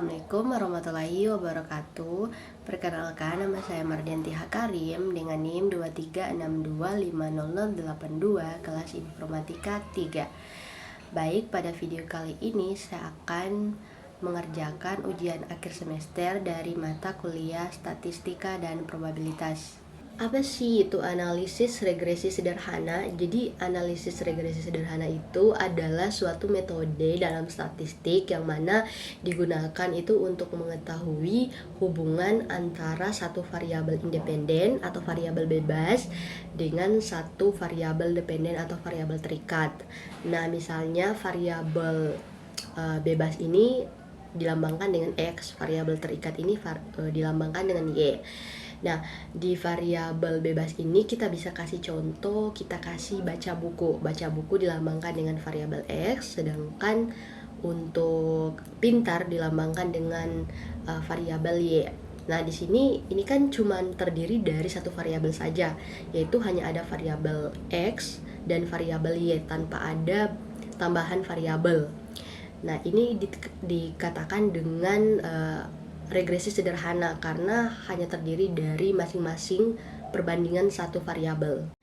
Assalamualaikum warahmatullahi wabarakatuh. Perkenalkan, nama saya Mardianti Hakarim dengan NIM 23625082 kelas Informatika 3. Baik, pada video kali ini saya akan mengerjakan ujian akhir semester dari mata kuliah Statistika dan Probabilitas. Apa sih itu analisis regresi sederhana? Jadi analisis regresi sederhana itu adalah suatu metode dalam statistik yang mana digunakan itu untuk mengetahui hubungan antara satu variabel independen atau variabel bebas dengan satu variabel dependen atau variabel terikat. Nah, misalnya variabel bebas ini dilambangkan dengan X, variabel terikat ini dilambangkan dengan Y. Nah, di variabel bebas ini kita bisa kasih contoh, kita kasih baca buku. Baca buku dilambangkan dengan variabel X, sedangkan untuk pintar dilambangkan dengan variabel Y. Nah, di sini ini kan cuma terdiri dari satu variabel saja, yaitu hanya ada variabel X dan variabel Y tanpa ada tambahan variabel. Nah, ini dikatakan dengan regresi sederhana karena hanya terdiri dari masing-masing perbandingan satu variabel.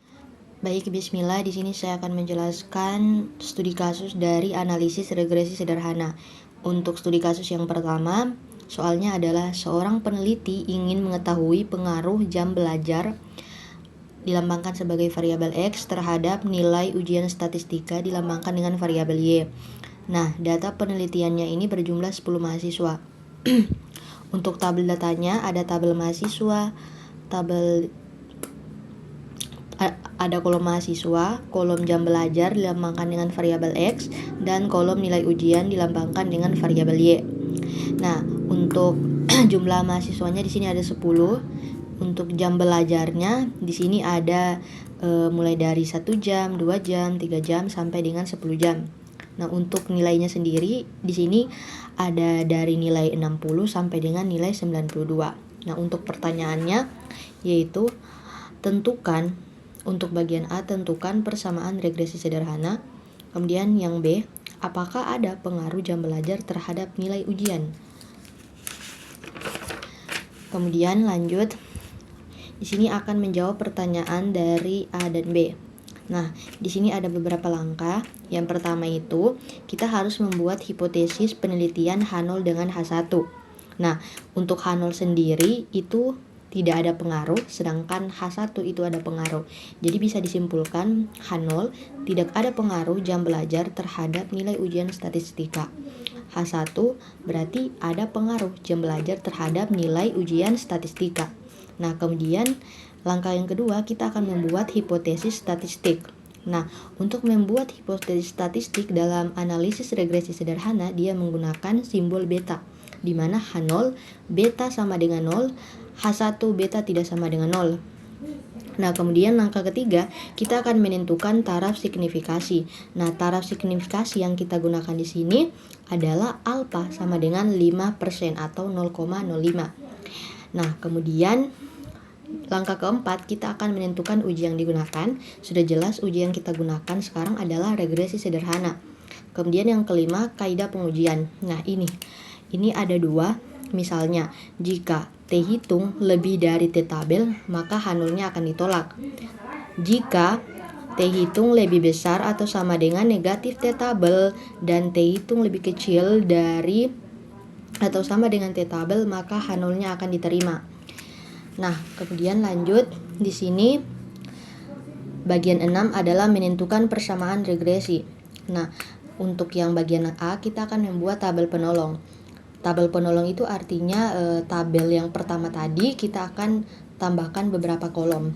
Baik, bismillah. Di sini saya akan menjelaskan studi kasus dari analisis regresi sederhana. Untuk studi kasus yang pertama, soalnya adalah seorang peneliti ingin mengetahui pengaruh jam belajar dilambangkan sebagai variabel X terhadap nilai ujian statistika dilambangkan dengan variabel Y. Nah, data penelitiannya ini berjumlah 10 mahasiswa. Untuk tabel datanya ada tabel mahasiswa, ada kolom mahasiswa, kolom jam belajar dilambangkan dengan variabel X, dan kolom nilai ujian dilambangkan dengan variabel Y. Nah, untuk jumlah mahasiswanya di sini ada 10. Untuk jam belajarnya di sini ada mulai dari 1 jam, 2 jam, 3 jam sampai dengan 10 jam. Nah, untuk nilainya sendiri di sini ada dari nilai 60 sampai dengan nilai 92. Nah, untuk pertanyaannya yaitu tentukan, untuk bagian A, tentukan persamaan regresi sederhana. Kemudian yang B, apakah ada pengaruh jam belajar terhadap nilai ujian? Kemudian lanjut, di sini akan menjawab pertanyaan dari A dan B. Nah, di sini ada beberapa langkah. Yang pertama itu, kita harus membuat hipotesis penelitian H0 dengan H1. Nah, untuk H0 sendiri itu tidak ada pengaruh, sedangkan H1 itu ada pengaruh. Jadi bisa disimpulkan H0 tidak ada pengaruh jam belajar terhadap nilai ujian statistika. H1 berarti ada pengaruh jam belajar terhadap nilai ujian statistika. Nah, kemudian langkah yang kedua, kita akan membuat hipotesis statistik. Nah, untuk membuat hipotesis statistik dalam analisis regresi sederhana, dia menggunakan simbol beta, di mana H0 beta sama dengan 0, H1 beta tidak sama dengan 0. Nah, kemudian langkah ketiga, kita akan menentukan taraf signifikasi. Nah, taraf signifikasi yang kita gunakan di sini adalah alfa sama dengan 5% atau 0,05. Nah, kemudian langkah keempat, kita akan menentukan uji yang digunakan. Sudah jelas uji yang kita gunakan sekarang adalah regresi sederhana. Kemudian yang kelima, kaidah pengujian. Nah, ini ada dua. Misalnya, jika T hitung lebih dari T tabel, maka H0-nya akan ditolak. Jika T hitung lebih besar atau sama dengan negatif T tabel dan T hitung lebih kecil dari atau sama dengan T tabel, maka H0-nya akan diterima. Nah, kemudian lanjut di sini bagian 6 adalah menentukan persamaan regresi. Nah, untuk yang bagian A kita akan membuat tabel penolong. Tabel penolong itu artinya tabel yang pertama tadi kita akan tambahkan beberapa kolom.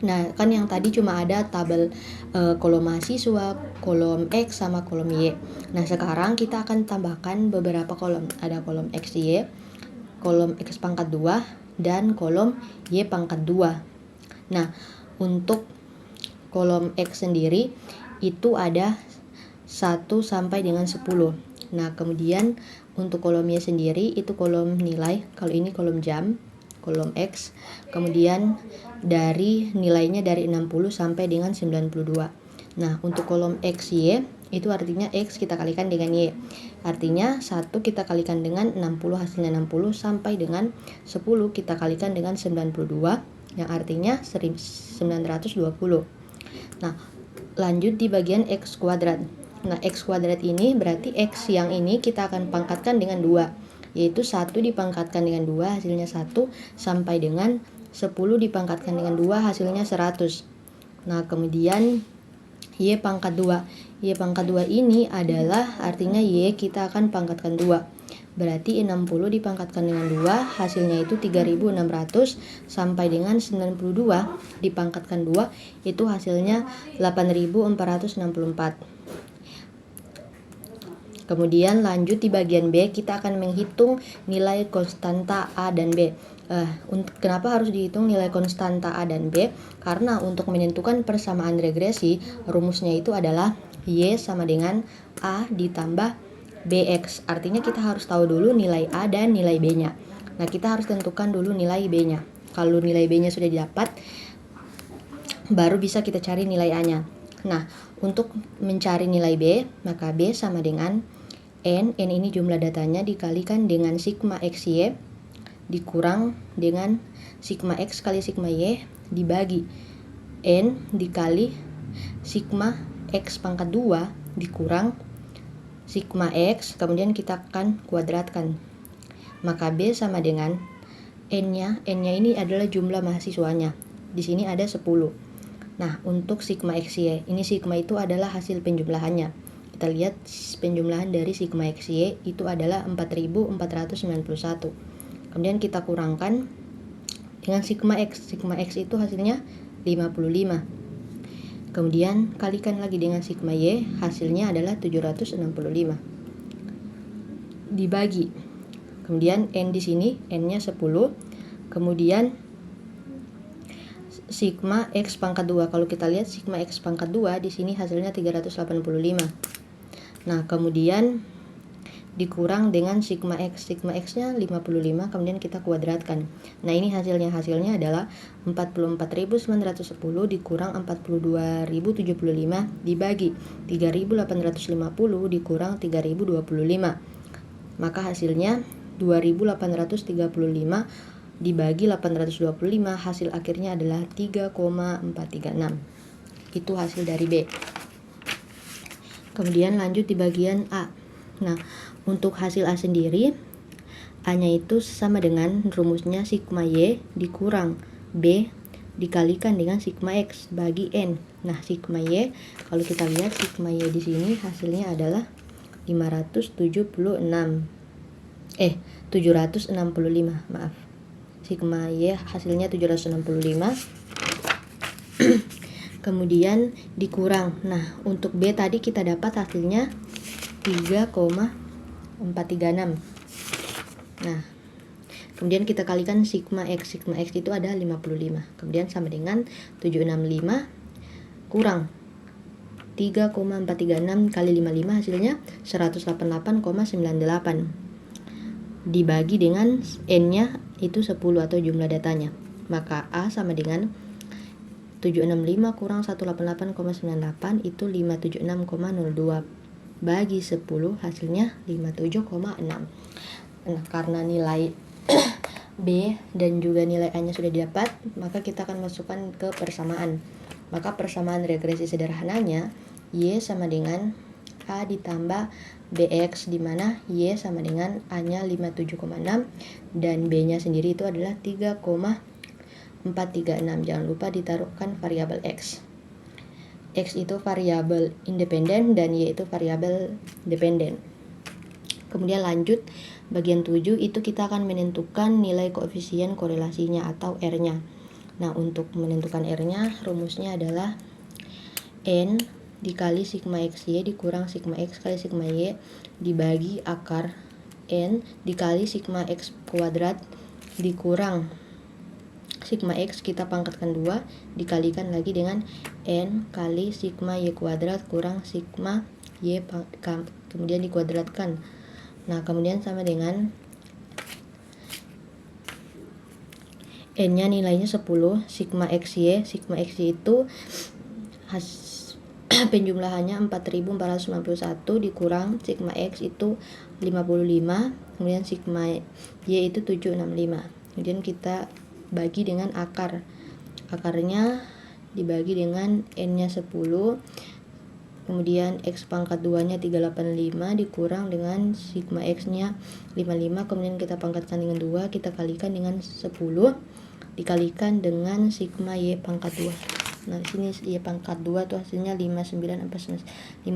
Nah, kan yang tadi cuma ada tabel kolom mahasiswa, kolom X sama kolom Y. Nah, sekarang kita akan tambahkan beberapa kolom. Ada kolom XY, kolom X pangkat 2, dan kolom Y pangkat 2. Nah, untuk kolom X sendiri itu ada 1 sampai dengan 10. Nah, kemudian untuk kolom Y sendiri itu kolom nilai, kalau ini kolom jam, kolom X. Kemudian dari nilainya dari 60 sampai dengan 92. Nah, untuk kolom XY itu artinya X kita kalikan dengan Y. Artinya 1 kita kalikan dengan 60 hasilnya 60 sampai dengan 10 kita kalikan dengan 92 yang artinya 920. Nah, lanjut di bagian X kuadrat. Nah, X kuadrat ini berarti X yang ini kita akan pangkatkan dengan 2, yaitu 1 dipangkatkan dengan 2 hasilnya 1 sampai dengan 10 dipangkatkan dengan 2 hasilnya 100. Nah, kemudian Y pangkat 2. Y pangkat 2 ini adalah artinya Y kita akan pangkatkan 2. Berarti 60 dipangkatkan dengan 2 hasilnya itu 3600 sampai dengan 92 dipangkatkan 2 itu hasilnya 8464. Kemudian lanjut di bagian B, kita akan menghitung nilai konstanta A dan B. Kenapa harus dihitung nilai konstanta A dan B? Karena untuk menentukan persamaan regresi, rumusnya itu adalah Y sama dengan A ditambah BX. Artinya kita harus tahu dulu nilai A dan nilai B-nya. Nah, kita harus tentukan dulu nilai B-nya. Kalau nilai B-nya sudah didapat, baru bisa kita cari nilai A-nya. Nah, untuk mencari nilai B, maka B sama dengan N ini jumlah datanya dikalikan dengan sigma XY dikurang dengan sigma X kali sigma Y dibagi N dikali sigma X pangkat 2 dikurang sigma X, kemudian kita akan kuadratkan. Maka B sama dengan N-nya ini adalah jumlah mahasiswanya. Di sini ada 10. Nah, untuk sigma XY, ini sigma itu adalah hasil penjumlahannya. Kita lihat penjumlahan dari sigma XY itu adalah 4491. Kemudian kita kurangkan dengan sigma X. Sigma X itu hasilnya 55. Kemudian kalikan lagi dengan sigma Y, hasilnya adalah 765. Dibagi. Kemudian N di sini, N-nya 10. Kemudian sigma X pangkat 2. Kalau kita lihat sigma X pangkat 2 di sini hasilnya 385. Nah, kemudian dikurang dengan sigma X. Sigma X-nya 55, kemudian kita kuadratkan. Nah, ini hasilnya adalah 44.910 dikurang 42.075 dibagi 3.850 dikurang 3.025. Maka hasilnya 2.835 dibagi 825, hasil akhirnya adalah 3,436. Itu hasil dari B. Kemudian lanjut di bagian A. Nah, untuk hasil A sendiri, A-nya itu sama dengan rumusnya sigma Y dikurang B dikalikan dengan sigma X bagi N. Nah, sigma Y, kalau kita lihat sigma Y di sini hasilnya adalah 765, maaf. Sigma Y hasilnya 765. Kemudian dikurang. Nah, untuk B tadi kita dapat hasilnya 3,436. Nah, kemudian kita kalikan sigma X. Sigma X itu ada 55. Kemudian sama dengan 765 kurang 3,436 kali 55 hasilnya 188,98. Dibagi dengan N-nya itu 10 atau jumlah datanya. Maka A sama dengan 765 kurang 188,98 itu 576,02 bagi 10 hasilnya 57,6. Nah, karena nilai B dan juga nilai A-nya sudah didapat, maka kita akan masukkan ke persamaan. Maka persamaan regresi sederhananya Y sama dengan A ditambah BX, di mana Y sama dengan A-nya 57,6 dan B-nya sendiri itu adalah 3,436. Jangan lupa ditaruhkan variabel X. X itu variabel independen dan Y itu variabel dependen. Kemudian lanjut bagian 7 itu kita akan menentukan nilai koefisien korelasinya atau R-nya. Nah, untuk menentukan R-nya rumusnya adalah N dikali sigma XY dikurang sigma X kali sigma Y dibagi akar N dikali sigma X kuadrat dikurang sigma X kita pangkatkan 2 dikalikan lagi dengan N kali sigma Y kuadrat kurang sigma Y kemudian dikuadratkan. Nah, kemudian sama dengan N-nya nilainya 10, sigma XY itu penjumlahannya 4491 dikurang sigma X itu 55, kemudian sigma Y itu 765. Kemudian kita bagi dengan akarnya dibagi dengan N-nya 10, kemudian X pangkat 2 nya 385 dikurang dengan sigma X nya 55, kemudian kita pangkatkan dengan 2, kita kalikan dengan 10 dikalikan dengan sigma Y pangkat 2. Nah, di sini Y pangkat 2 tuh hasilnya 59.499.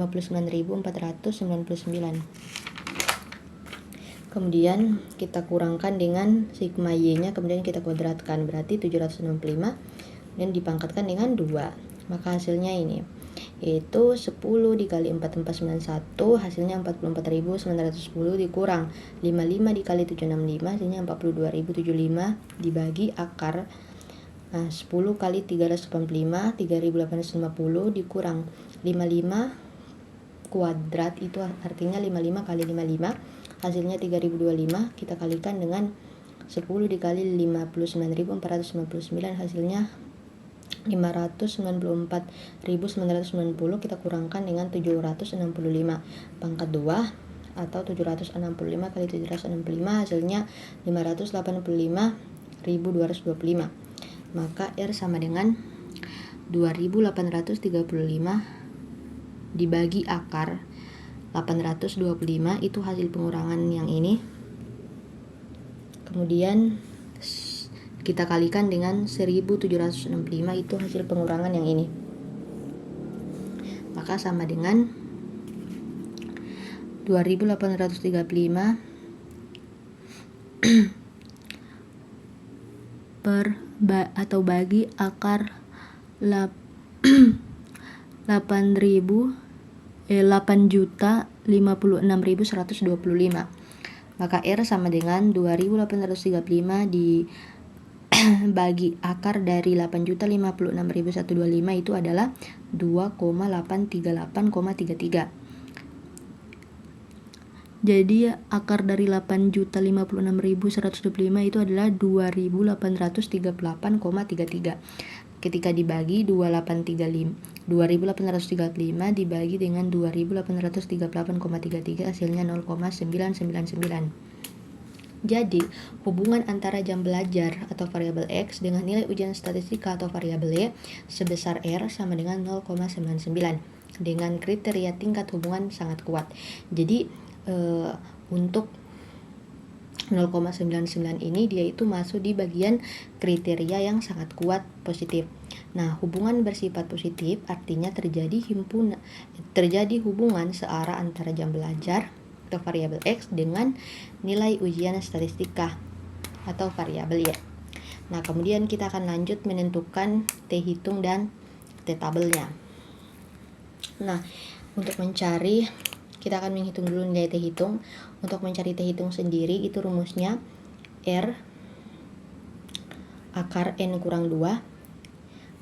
Kemudian kita kurangkan dengan sigma Y-nya, kemudian kita kuadratkan, berarti 765 dan dipangkatkan dengan 2. Maka hasilnya ini yaitu 10 dikali 4491 hasilnya 44.910 dikurang 55 dikali 765 hasilnya 42.075 dibagi akar. Nah, 10 kali 385 3.850 dikurang 55 kuadrat itu artinya 55 kali 55 hasilnya 3.025, kita kalikan dengan 10 dikali 59.499 hasilnya 594.990, kita kurangkan dengan 765 pangkat 2 atau 765 kali 765 hasilnya 585.225. Maka R sama dengan 2835 dibagi akar 825 itu hasil pengurangan yang ini. Kemudian kita kalikan dengan 1765 itu hasil pengurangan yang ini. Maka sama dengan 2835 atau bagi akar 8.056.125. Maka R sama dengan 2835 dibagi akar dari 8.056.125 itu adalah 2,838,33. Jadi akar dari 8.056.125 itu adalah 2.838,33. Ketika dibagi 2.835 dibagi dengan 2.838,33 hasilnya 0,999. Jadi hubungan antara jam belajar atau variabel X dengan nilai ujian statistika atau variabel Y sebesar R sama dengan 0,99 dengan kriteria tingkat hubungan sangat kuat. Jadi untuk 0,99 ini dia itu masuk di bagian kriteria yang sangat kuat positif. Nah, hubungan bersifat positif artinya terjadi hubungan searah antara jam belajar atau variabel X dengan nilai ujian statistika atau variabel Y. Nah, kemudian kita akan lanjut menentukan T hitung dan T tabelnya. Nah, untuk mencari kita akan menghitung dulu nilai T hitung. Untuk mencari T hitung sendiri itu rumusnya R akar N kurang 2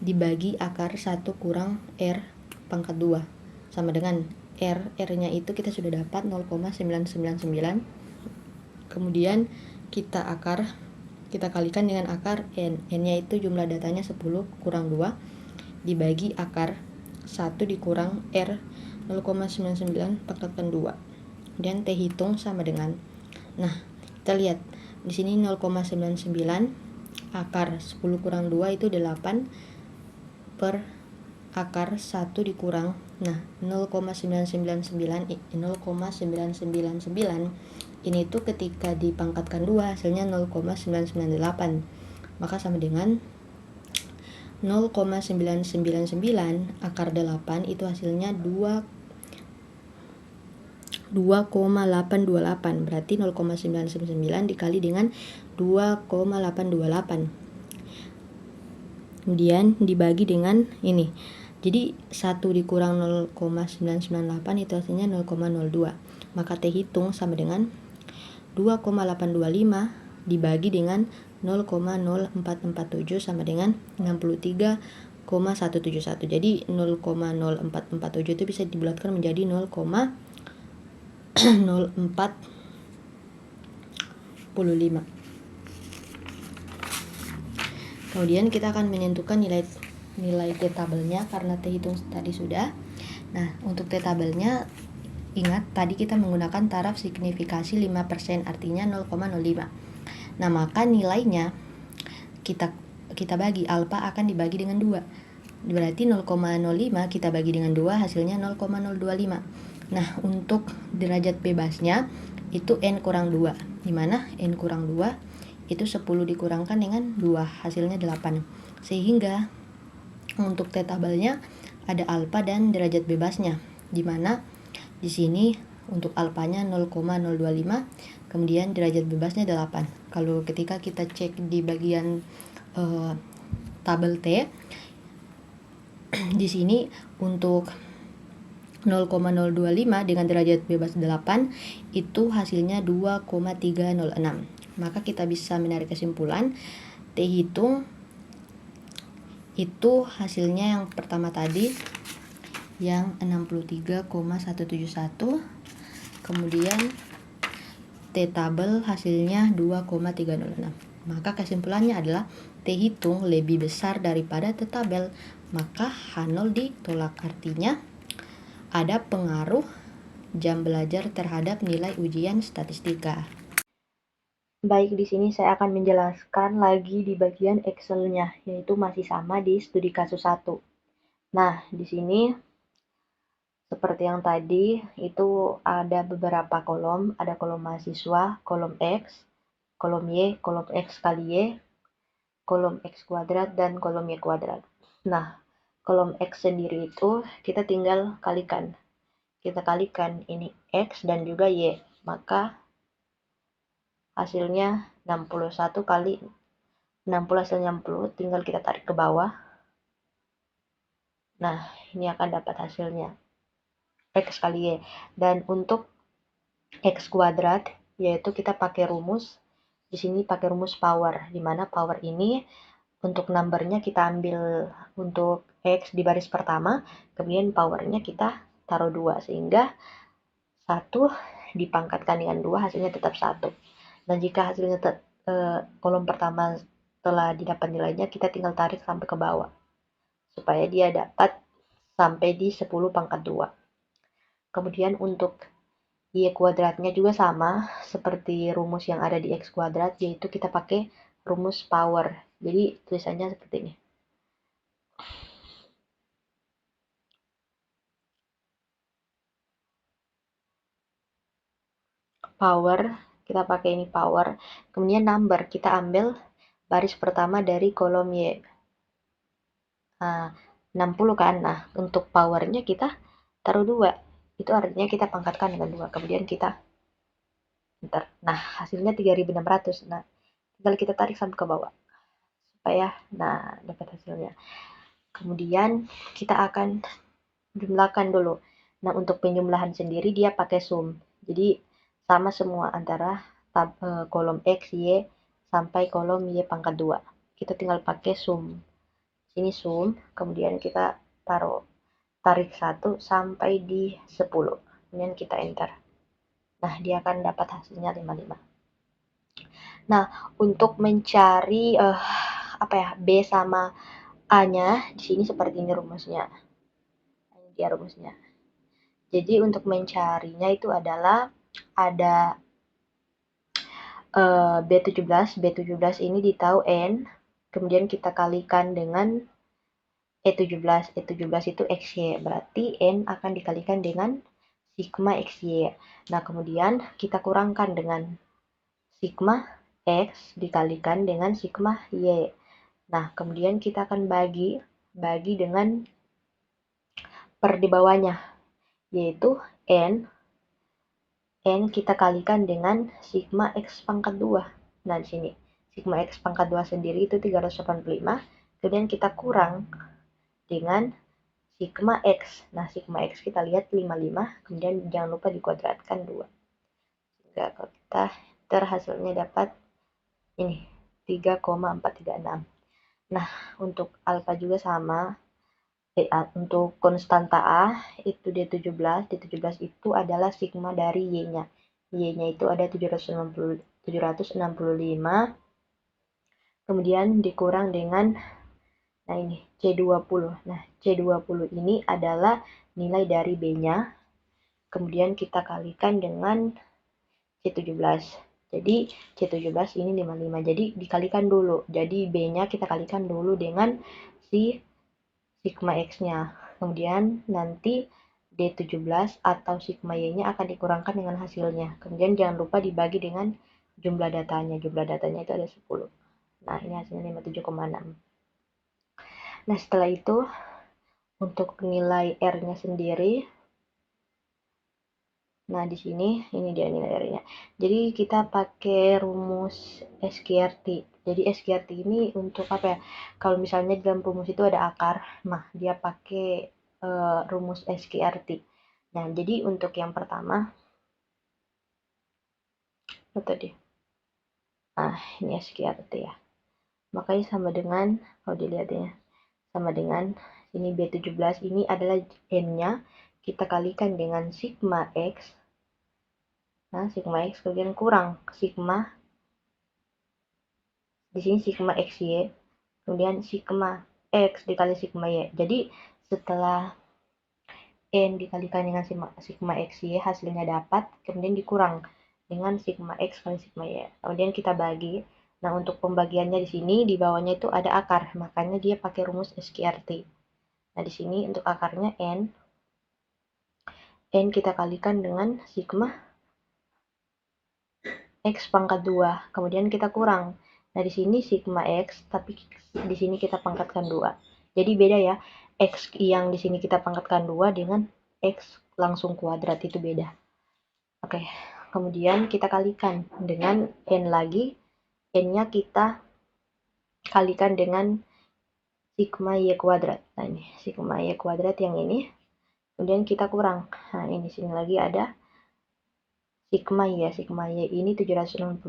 dibagi akar 1 kurang R pangkat 2 sama dengan R-nya itu kita sudah dapat 0,999. Kemudian kita kalikan dengan akar N-nya itu jumlah datanya 10 kurang 2 dibagi akar 1 dikurang R 0,99 pangkatkan 2. Kemudian T hitung sama dengan, nah kita lihat di sini 0,99 akar 10 kurang 2 itu 8 per akar 1 dikurang, nah 0,999 ini tuh ketika dipangkatkan 2 hasilnya 0,998, maka sama dengan 0,999 akar 8 itu hasilnya 2,828, berarti 0,999 dikali dengan 2,828 kemudian dibagi dengan ini, jadi 1 dikurang 0,998 itu hasilnya 0,02, maka T hitung sama dengan 2,825 dibagi dengan 0,0447 sama dengan 63,171. Jadi 0,0447 itu bisa dibulatkan menjadi 0,0445. Kemudian kita akan menentukan nilai T tabelnya karena T hitung tadi sudah. Nah, untuk T tabelnya, ingat tadi kita menggunakan taraf signifikasi 5%, artinya 0,05. Nah, maka nilainya kita bagi, alfa akan dibagi dengan 2. Berarti 0,05 kita bagi dengan 2, hasilnya 0,025. Nah, untuk derajat bebasnya itu N kurang 2, dimana N kurang 2 itu 10 dikurangkan dengan 2, hasilnya 8. Sehingga untuk T tabelnya ada alfa dan derajat bebasnya, dimana di sini untuk alfanya 0,025, kemudian derajat bebasnya 8. Kalau ketika kita cek di bagian tabel T, di sini untuk 0,025 dengan derajat bebas 8 itu hasilnya 2,306. Maka kita bisa menarik kesimpulan T hitung itu hasilnya yang pertama tadi yang 63,171, kemudian T tabel hasilnya 2,306. Maka kesimpulannya adalah T hitung lebih besar daripada T tabel, maka H0 ditolak, artinya ada pengaruh jam belajar terhadap nilai ujian statistika. Baik, di sini saya akan menjelaskan lagi di bagian Excel-nya, yaitu masih sama di studi kasus 1. Nah, di sini seperti yang tadi, itu ada beberapa kolom, ada kolom mahasiswa, kolom X, kolom Y, kolom X kali Y, kolom X kuadrat, dan kolom Y kuadrat. Nah, kolom X sendiri itu kita tinggal kalikan. Kita kalikan ini X dan juga Y, maka hasilnya 61 kali 60 hasilnya 60, tinggal kita tarik ke bawah. Nah, ini akan dapat hasilnya X kali Y. Dan untuk X kuadrat, yaitu kita pakai rumus, di sini pakai rumus power, di mana power ini untuk numbernya kita ambil untuk X di baris pertama, kemudian powernya kita taruh 2, sehingga 1 dipangkatkan dengan 2, hasilnya tetap 1. Dan jika hasilnya kolom pertama telah didapat nilainya, kita tinggal tarik sampai ke bawah, supaya dia dapat sampai di 10 pangkat 2. Kemudian untuk Y kuadratnya juga sama seperti rumus yang ada di X kuadrat, yaitu kita pakai rumus power. Jadi tulisannya seperti ini. Power, kita pakai ini power. Kemudian number, kita ambil baris pertama dari kolom Y. Nah, 60 kan. Nah, untuk powernya kita taruh 2. Itu artinya kita pangkatkan dengan 2. Kemudian kita enter. Nah, hasilnya 3600. Nah, tinggal kita tarik sampai ke bawah. Supaya, nah, dapat hasilnya. Kemudian kita akan jumlahkan dulu. Nah, untuk penjumlahan sendiri dia pakai sum. Jadi, sama semua antara kolom X, Y, sampai kolom Y pangkat 2. Kita tinggal pakai sum. Ini sum, kemudian kita tarik 1 sampai di 10. Kemudian kita enter. Nah, dia akan dapat hasilnya 55. Nah, untuk mencari B sama A-nya, di sini seperti ini rumusnya. Ini dia rumusnya. Jadi untuk mencarinya itu adalah ada B17. B17 ini ditahu N, kemudian kita kalikan dengan E17. E17 itu XY, berarti N akan dikalikan dengan sigma XY. Nah, kemudian kita kurangkan dengan sigma X dikalikan dengan sigma Y. Nah, kemudian kita akan bagi dengan per di bawahnya, yaitu N kita kalikan dengan sigma X pangkat 2. Nah, di sini sigma X pangkat 2 sendiri itu 385, kemudian kita kurang dengan sigma X. Nah, sigma X kita lihat 55, kemudian jangan lupa dikuadratkan 2. Sehingga kalau kita hasilnya dapat ini 3,436. Nah, untuk alfa juga sama. Untuk konstanta A itu D17. D17 itu adalah sigma dari Y-nya. Y-nya itu ada 765. Kemudian dikurang dengan, nah ini C20. Nah, C20 ini adalah nilai dari B-nya, kemudian kita kalikan dengan C17. Jadi C17 ini 55. Jadi dikalikan dulu. Jadi B-nya kita kalikan dulu dengan si sigma X-nya. Kemudian nanti D17 atau sigma Y-nya akan dikurangkan dengan hasilnya. Kemudian jangan lupa dibagi dengan jumlah datanya. Jumlah datanya itu ada 10. Nah, ini hasilnya 57,6. Nah, setelah itu untuk nilai R-nya sendiri, nah di sini ini dia nilai R-nya. Jadi kita pakai rumus SQRT. Jadi SQRT ini untuk apa ya? Kalau misalnya dalam rumus itu ada akar, nah dia pakai rumus SQRT. Nah, jadi untuk yang pertama itu tadi. Nah, ini SQRT ya. Makanya sama dengan, kalau dilihat ya, sama dengan ini B17 ini adalah N-nya, kita kalikan dengan sigma X. Nah, sigma X kemudian kurang sigma, di sini sigma XY, kemudian sigma X dikali sigma Y. Jadi setelah N dikalikan dengan sigma XY, hasilnya dapat, kemudian dikurang dengan sigma X kali sigma Y. Kemudian kita bagi. Nah, untuk pembagiannya di sini, di bawahnya itu ada akar, makanya dia pakai rumus SQRT. Nah, di sini untuk akarnya N kita kalikan dengan sigma X pangkat 2, kemudian kita kurang. Nah, di sini sigma X, tapi di sini kita pangkatkan 2. Jadi beda ya, X yang di sini kita pangkatkan 2 dengan X langsung kuadrat itu beda. Oke, kemudian kita kalikan dengan N lagi, N-nya kita kalikan dengan sigma Y kuadrat. Nah, ini sigma Y kuadrat yang ini, kemudian kita kurang. Nah, ini sini lagi ada sigma Y ini 765,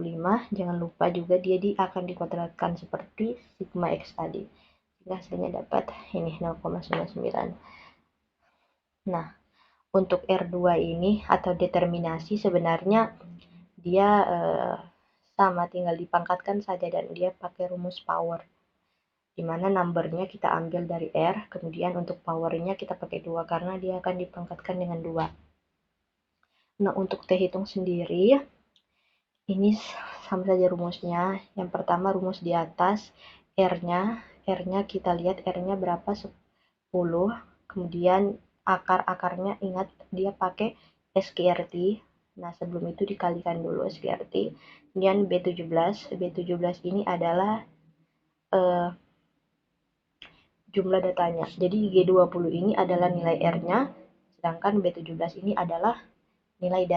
jangan lupa juga dia akan dikuadratkan seperti sigma X tadi, sehingga hasilnya dapat ini 0,99. Nah, untuk R2 ini atau determinasi sebenarnya dia sama, tinggal dipangkatkan saja dan dia pakai rumus power, dimana numbernya kita ambil dari R, kemudian untuk powernya kita pakai 2 karena dia akan dipangkatkan dengan 2. Nah, untuk T hitung sendiri, ini sama saja rumusnya. Yang pertama rumus di atas, R-nya kita lihat R-nya berapa, 10. Kemudian akar-akarnya ingat dia pakai SQRT. Nah, sebelum itu dikalikan dulu SQRT. Kemudian B17 ini adalah jumlah datanya. Jadi G20 ini adalah nilai R-nya, sedangkan B17 ini adalah nilai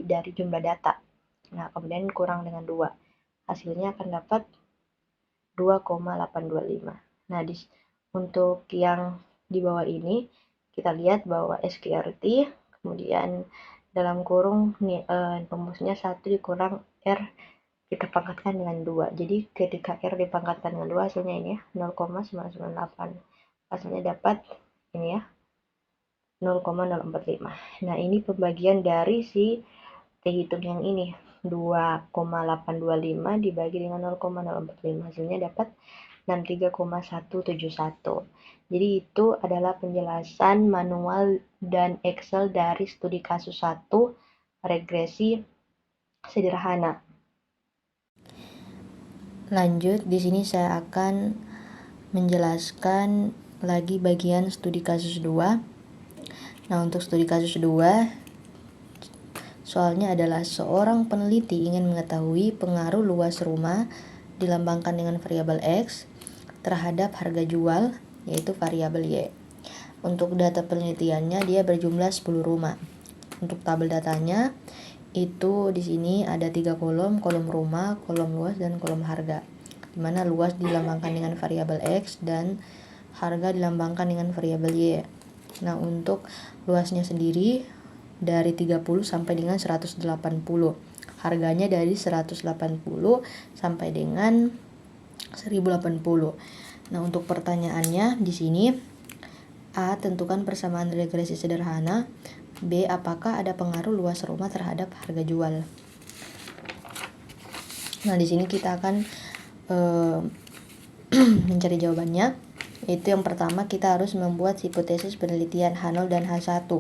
dari jumlah data. Nah, kemudian kurang dengan 2. Hasilnya akan dapat 2,825. Nah, untuk yang di bawah ini, kita lihat bahwa SQRT, kemudian dalam kurung rumusnya 1 dikurang R, kita pangkatkan dengan 2. Jadi ketika R dipangkatkan dengan 2, hasilnya ini ya, 0,998. Hasilnya dapat ini ya, 0,045. Nah, ini pembagian dari si T hitung yang ini, 2,825 dibagi dengan 0,045, hasilnya dapat 63,171. Jadi itu adalah penjelasan manual dan Excel dari studi kasus 1 regresi sederhana. Lanjut, di sini saya akan menjelaskan lagi bagian studi kasus 2. Nah, untuk studi kasus 2, soalnya adalah seorang peneliti ingin mengetahui pengaruh luas rumah dilambangkan dengan variabel X terhadap harga jual, yaitu variabel Y. Untuk data penelitiannya dia berjumlah 10 rumah. Untuk tabel datanya itu di sini ada 3 kolom rumah, kolom luas, dan kolom harga. Di mana luas dilambangkan dengan variabel X dan harga dilambangkan dengan variabel Y. Nah, untuk luasnya sendiri dari 30 sampai dengan 180. Harganya dari 180 sampai dengan 1080. Nah, untuk pertanyaannya di sini, A. Tentukan persamaan regresi sederhana. B. Apakah ada pengaruh luas rumah terhadap harga jual? Nah, di sini kita akan mencari jawabannya. Yaitu yang pertama kita harus membuat hipotesis penelitian H0 dan H1,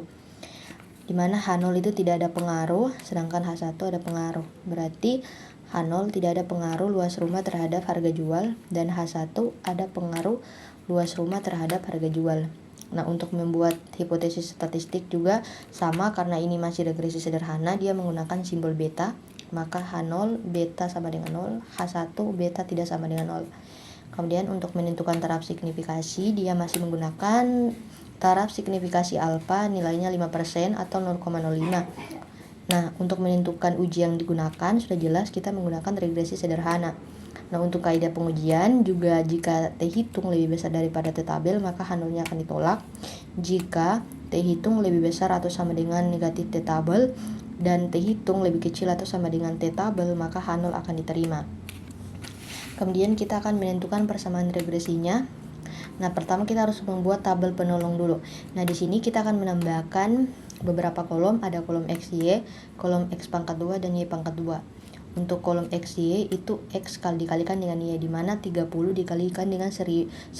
di mana H0 itu tidak ada pengaruh, sedangkan H1 ada pengaruh. Berarti H0 tidak ada pengaruh luas rumah terhadap harga jual, dan H1 ada pengaruh luas rumah terhadap harga jual. Nah, untuk membuat hipotesis statistik juga sama, karena ini masih regresi sederhana, dia menggunakan simbol beta, maka H0 beta sama dengan 0, H1 beta tidak sama dengan 0. Kemudian untuk menentukan taraf signifikasi, dia masih menggunakan taraf signifikasi alfa, nilainya 5% atau 0,05. Nah, untuk menentukan uji yang digunakan sudah jelas kita menggunakan regresi sederhana. Nah, untuk kaidah pengujian juga, jika T hitung lebih besar daripada T tabel, maka H0-nya akan ditolak. Jika T hitung lebih besar atau sama dengan negatif T tabel dan T hitung lebih kecil atau sama dengan T tabel, maka H0 akan diterima. Kemudian kita akan menentukan persamaan regresinya. Nah, pertama kita harus membuat tabel penolong dulu. Nah, di sini kita akan menambahkan beberapa kolom, ada kolom X, Y, kolom X pangkat 2 dan Y pangkat 2. Untuk kolom X, Y itu X dikalikan dengan Y, di mana 30 dikalikan dengan 180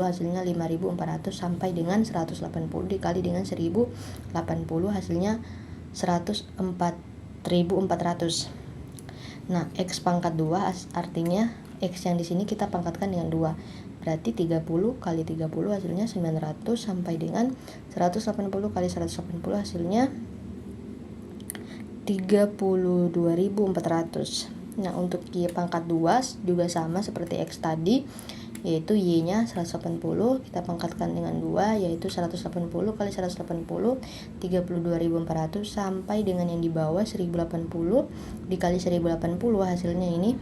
hasilnya 5400, sampai dengan 180 dikali dengan 1080 hasilnya 104.400. Nah, X pangkat 2 artinya X yang di sini kita pangkatkan dengan 2. Berarti 30 kali 30 hasilnya 900, sampai dengan 180 kali 180 hasilnya 32.400. Nah, untuk Y pangkat 2 juga sama seperti X tadi, yaitu Y-nya 180, kita pangkatkan dengan 2, yaitu 180 kali 180, 32.400, sampai dengan yang di bawah 1080 dikali 1080 hasilnya ini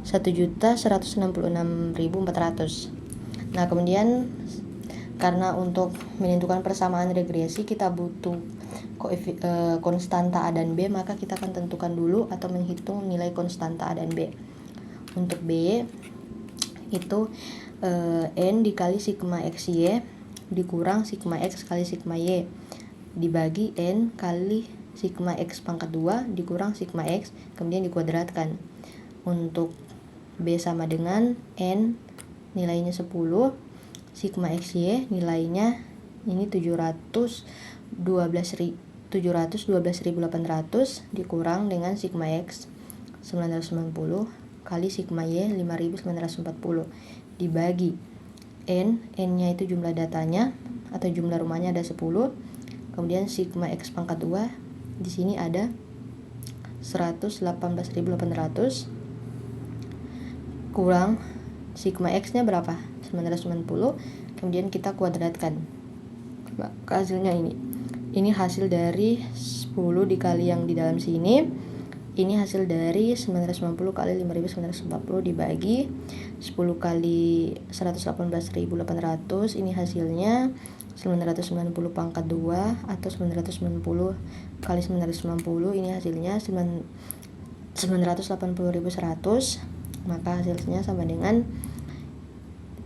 1.166.400. Nah, kemudian karena untuk menentukan persamaan regresi kita butuh konstanta A dan B, maka kita akan tentukan dulu atau menghitung nilai konstanta A dan B. Untuk B itu N dikali sigma XY dikurang sigma X kali sigma Y dibagi N kali sigma X pangkat 2 dikurang sigma X, kemudian dikuadratkan. Untuk B sama dengan N nilainya 10, sigma XY nilainya ini 712.800 dikurang dengan sigma X 990 kali sigma Y 5940 dibagi N-nya itu jumlah datanya atau jumlah rumahnya ada 10, kemudian sigma X pangkat 2 di sini ada 118.800 kurang sigma X-nya berapa? 990, kemudian kita kuadratkan. Maka hasilnya ini hasil dari 10 dikali yang di dalam sini. Ini hasil dari 990 kali 5940 dibagi 10 kali 118.800. Ini hasilnya 990 pangkat 2 atau 990 kali 990. Ini hasilnya 980.100. Maka hasilnya sama dengan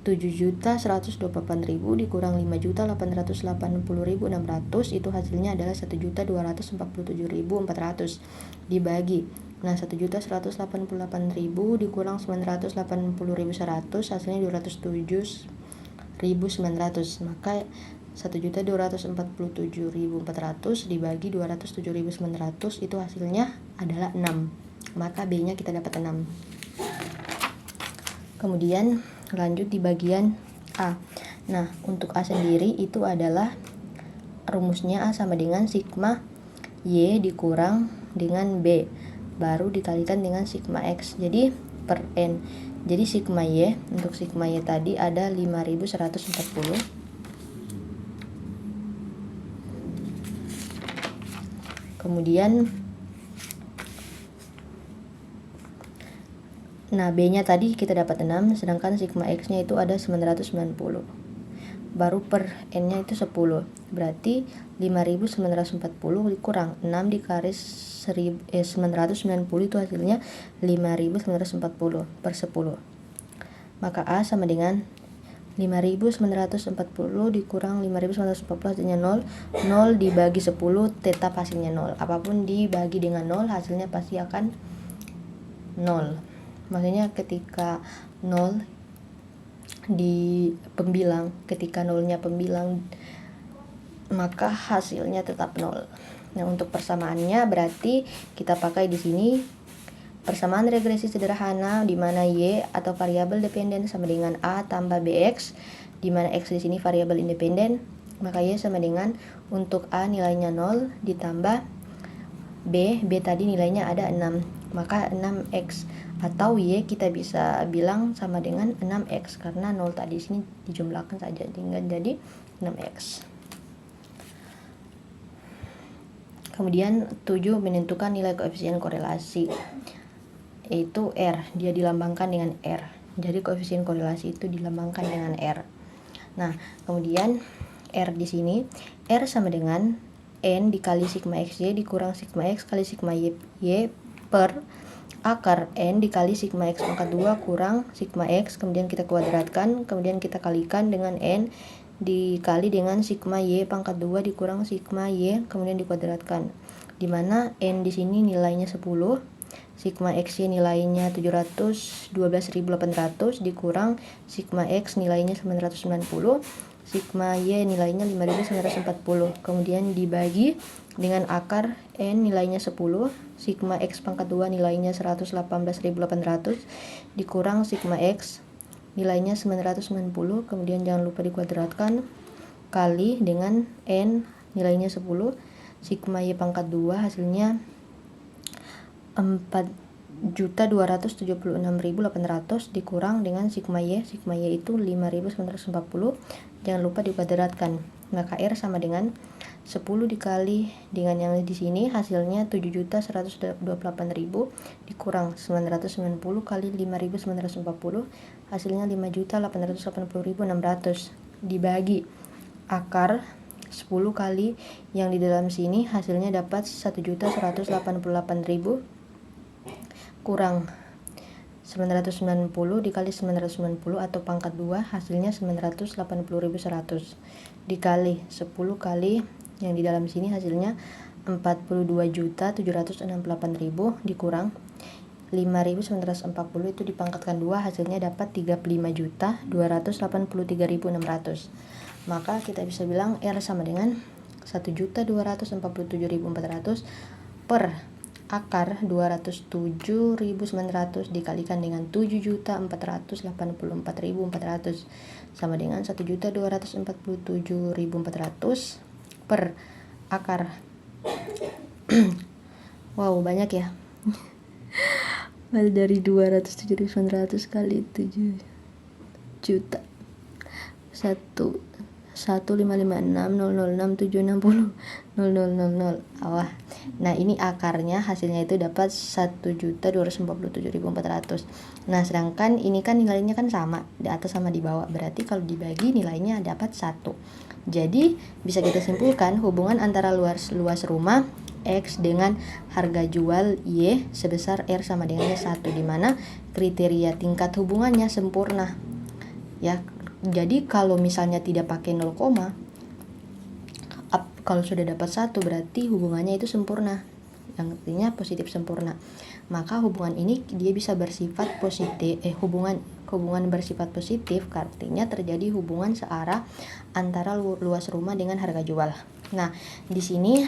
7.128.000 dikurang 5.880.600, itu hasilnya adalah 1.247.400 dibagi. Nah, 1.188.000 dikurang 980.100 hasilnya 207.900. Maka 1.247.400 dibagi 207.900 itu hasilnya adalah 6. Maka B-nya kita dapat 6. Kemudian lanjut di bagian A. Nah, untuk A sendiri itu adalah rumusnya A sama dengan sigma Y dikurang dengan B baru dikalikan dengan sigma X, jadi per N. Jadi sigma Y, untuk sigma Y tadi ada 5140. Kemudian nah, B-nya tadi kita dapat 6, sedangkan sigma X-nya itu ada 990. Baru per N-nya itu 10. Berarti 5940 dikurang 6 dikali 990 itu hasilnya 5940 per 10. Maka A sama dengan 5940 dikurang 5940 hasilnya 0. 0 dibagi 10 tetap hasilnya 0. Apapun dibagi dengan 0 hasilnya pasti akan 0. Maksudnya ketika 0 di pembilang. Ketika nolnya pembilang, maka hasilnya tetap nol. Nah, untuk persamaannya berarti kita pakai di sini persamaan regresi sederhana, di mana y atau variabel dependen sama dengan a tambah bx, di mana x di sini variabel independen, maka y sama dengan untuk a nilainya 0 ditambah b tadi nilainya ada 6, maka 6x, atau y kita bisa bilang sama dengan 6x karena 0 tadi sini dijumlahkan saja tinggal jadi 6x. Kemudian 7 menentukan nilai koefisien korelasi, yaitu R, dia dilambangkan dengan R. Jadi koefisien korelasi itu dilambangkan dengan R. Nah, kemudian R di sini, R sama dengan N dikali sigma XY dikurang sigma X kali sigma Y per akar N dikali sigma X pangkat 2 kurang sigma X, kemudian kita kuadratkan, kemudian kita kalikan dengan N dikali dengan sigma Y pangkat 2 dikurang sigma Y, kemudian dikuadratkan, dimana N di sini nilainya 10, sigma X nilainya 712.800 dikurang sigma X nilainya 990, sigma Y nilainya 5.940, kemudian dibagi dengan akar N nilainya 10, sigma X pangkat 2 nilainya 118.800 dikurang sigma X nilainya 990, kemudian jangan lupa dikuadratkan, kali dengan N nilainya 10, sigma Y pangkat 2 hasilnya 4.276.800 dikurang dengan sigma Y itu 5.940, jangan lupa dikuadratkan, maka R sama dengan 10 dikali dengan yang di sini hasilnya 7.128.000 dikurang 990 kali 5.940 hasilnya 5.880.600 dibagi akar 10 kali yang di dalam sini hasilnya dapat 1.188.000 kurang 990 dikali 990 atau pangkat 2 hasilnya 980.100 dikali 10 kali yang di dalam sini hasilnya 42.768.000 dikurang 5.940 itu dipangkatkan 2 hasilnya dapat 35.283.600, maka kita bisa bilang R sama dengan 1.247.400 per akar 207.900 dikalikan dengan 7.484.400 sama dengan 1.247.400 per akar wow, banyak ya. Dari 207.900 kali 7 juta 1.556.006.760.0000. Wah, nah ini akarnya hasilnya itu dapat 1.247.400. Nah, sedangkan ini kan nilainya kan sama di atas sama di bawah, berarti kalau dibagi nilainya dapat 1. Jadi bisa kita simpulkan hubungan antara luas rumah X dengan harga jual Y sebesar R sama dengan 1, di mana kriteria tingkat hubungannya sempurna. Ya, jadi kalau misalnya tidak pakai 0, kalau sudah dapat 1 berarti hubungannya itu sempurna, yang artinya positif sempurna. Maka hubungan ini dia bisa bersifat positif, hubungan bersifat positif artinya terjadi hubungan searah antara luas rumah dengan harga jual. Nah, di sini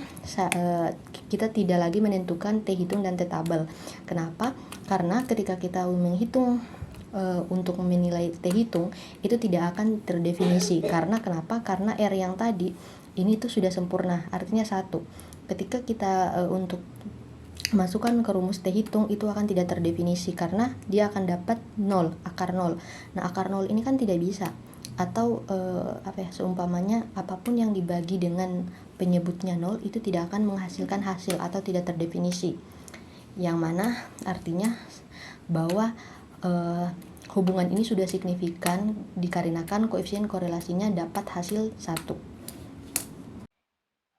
kita tidak lagi menentukan T hitung dan T tabel. Kenapa? Karena ketika kita menghitung untuk menilai T hitung itu tidak akan terdefinisi. Karena kenapa? Karena R yang tadi ini tuh sudah sempurna, artinya 1. Ketika kita untuk masukkan ke rumus T hitung itu akan tidak terdefinisi karena dia akan dapat 0, akar 0. Nah, akar 0 ini kan tidak bisa, atau seumpamanya apapun yang dibagi dengan penyebutnya 0 itu tidak akan menghasilkan hasil atau tidak terdefinisi, yang mana artinya bahwa hubungan ini sudah signifikan dikarenakan koefisien korelasinya dapat hasil 1.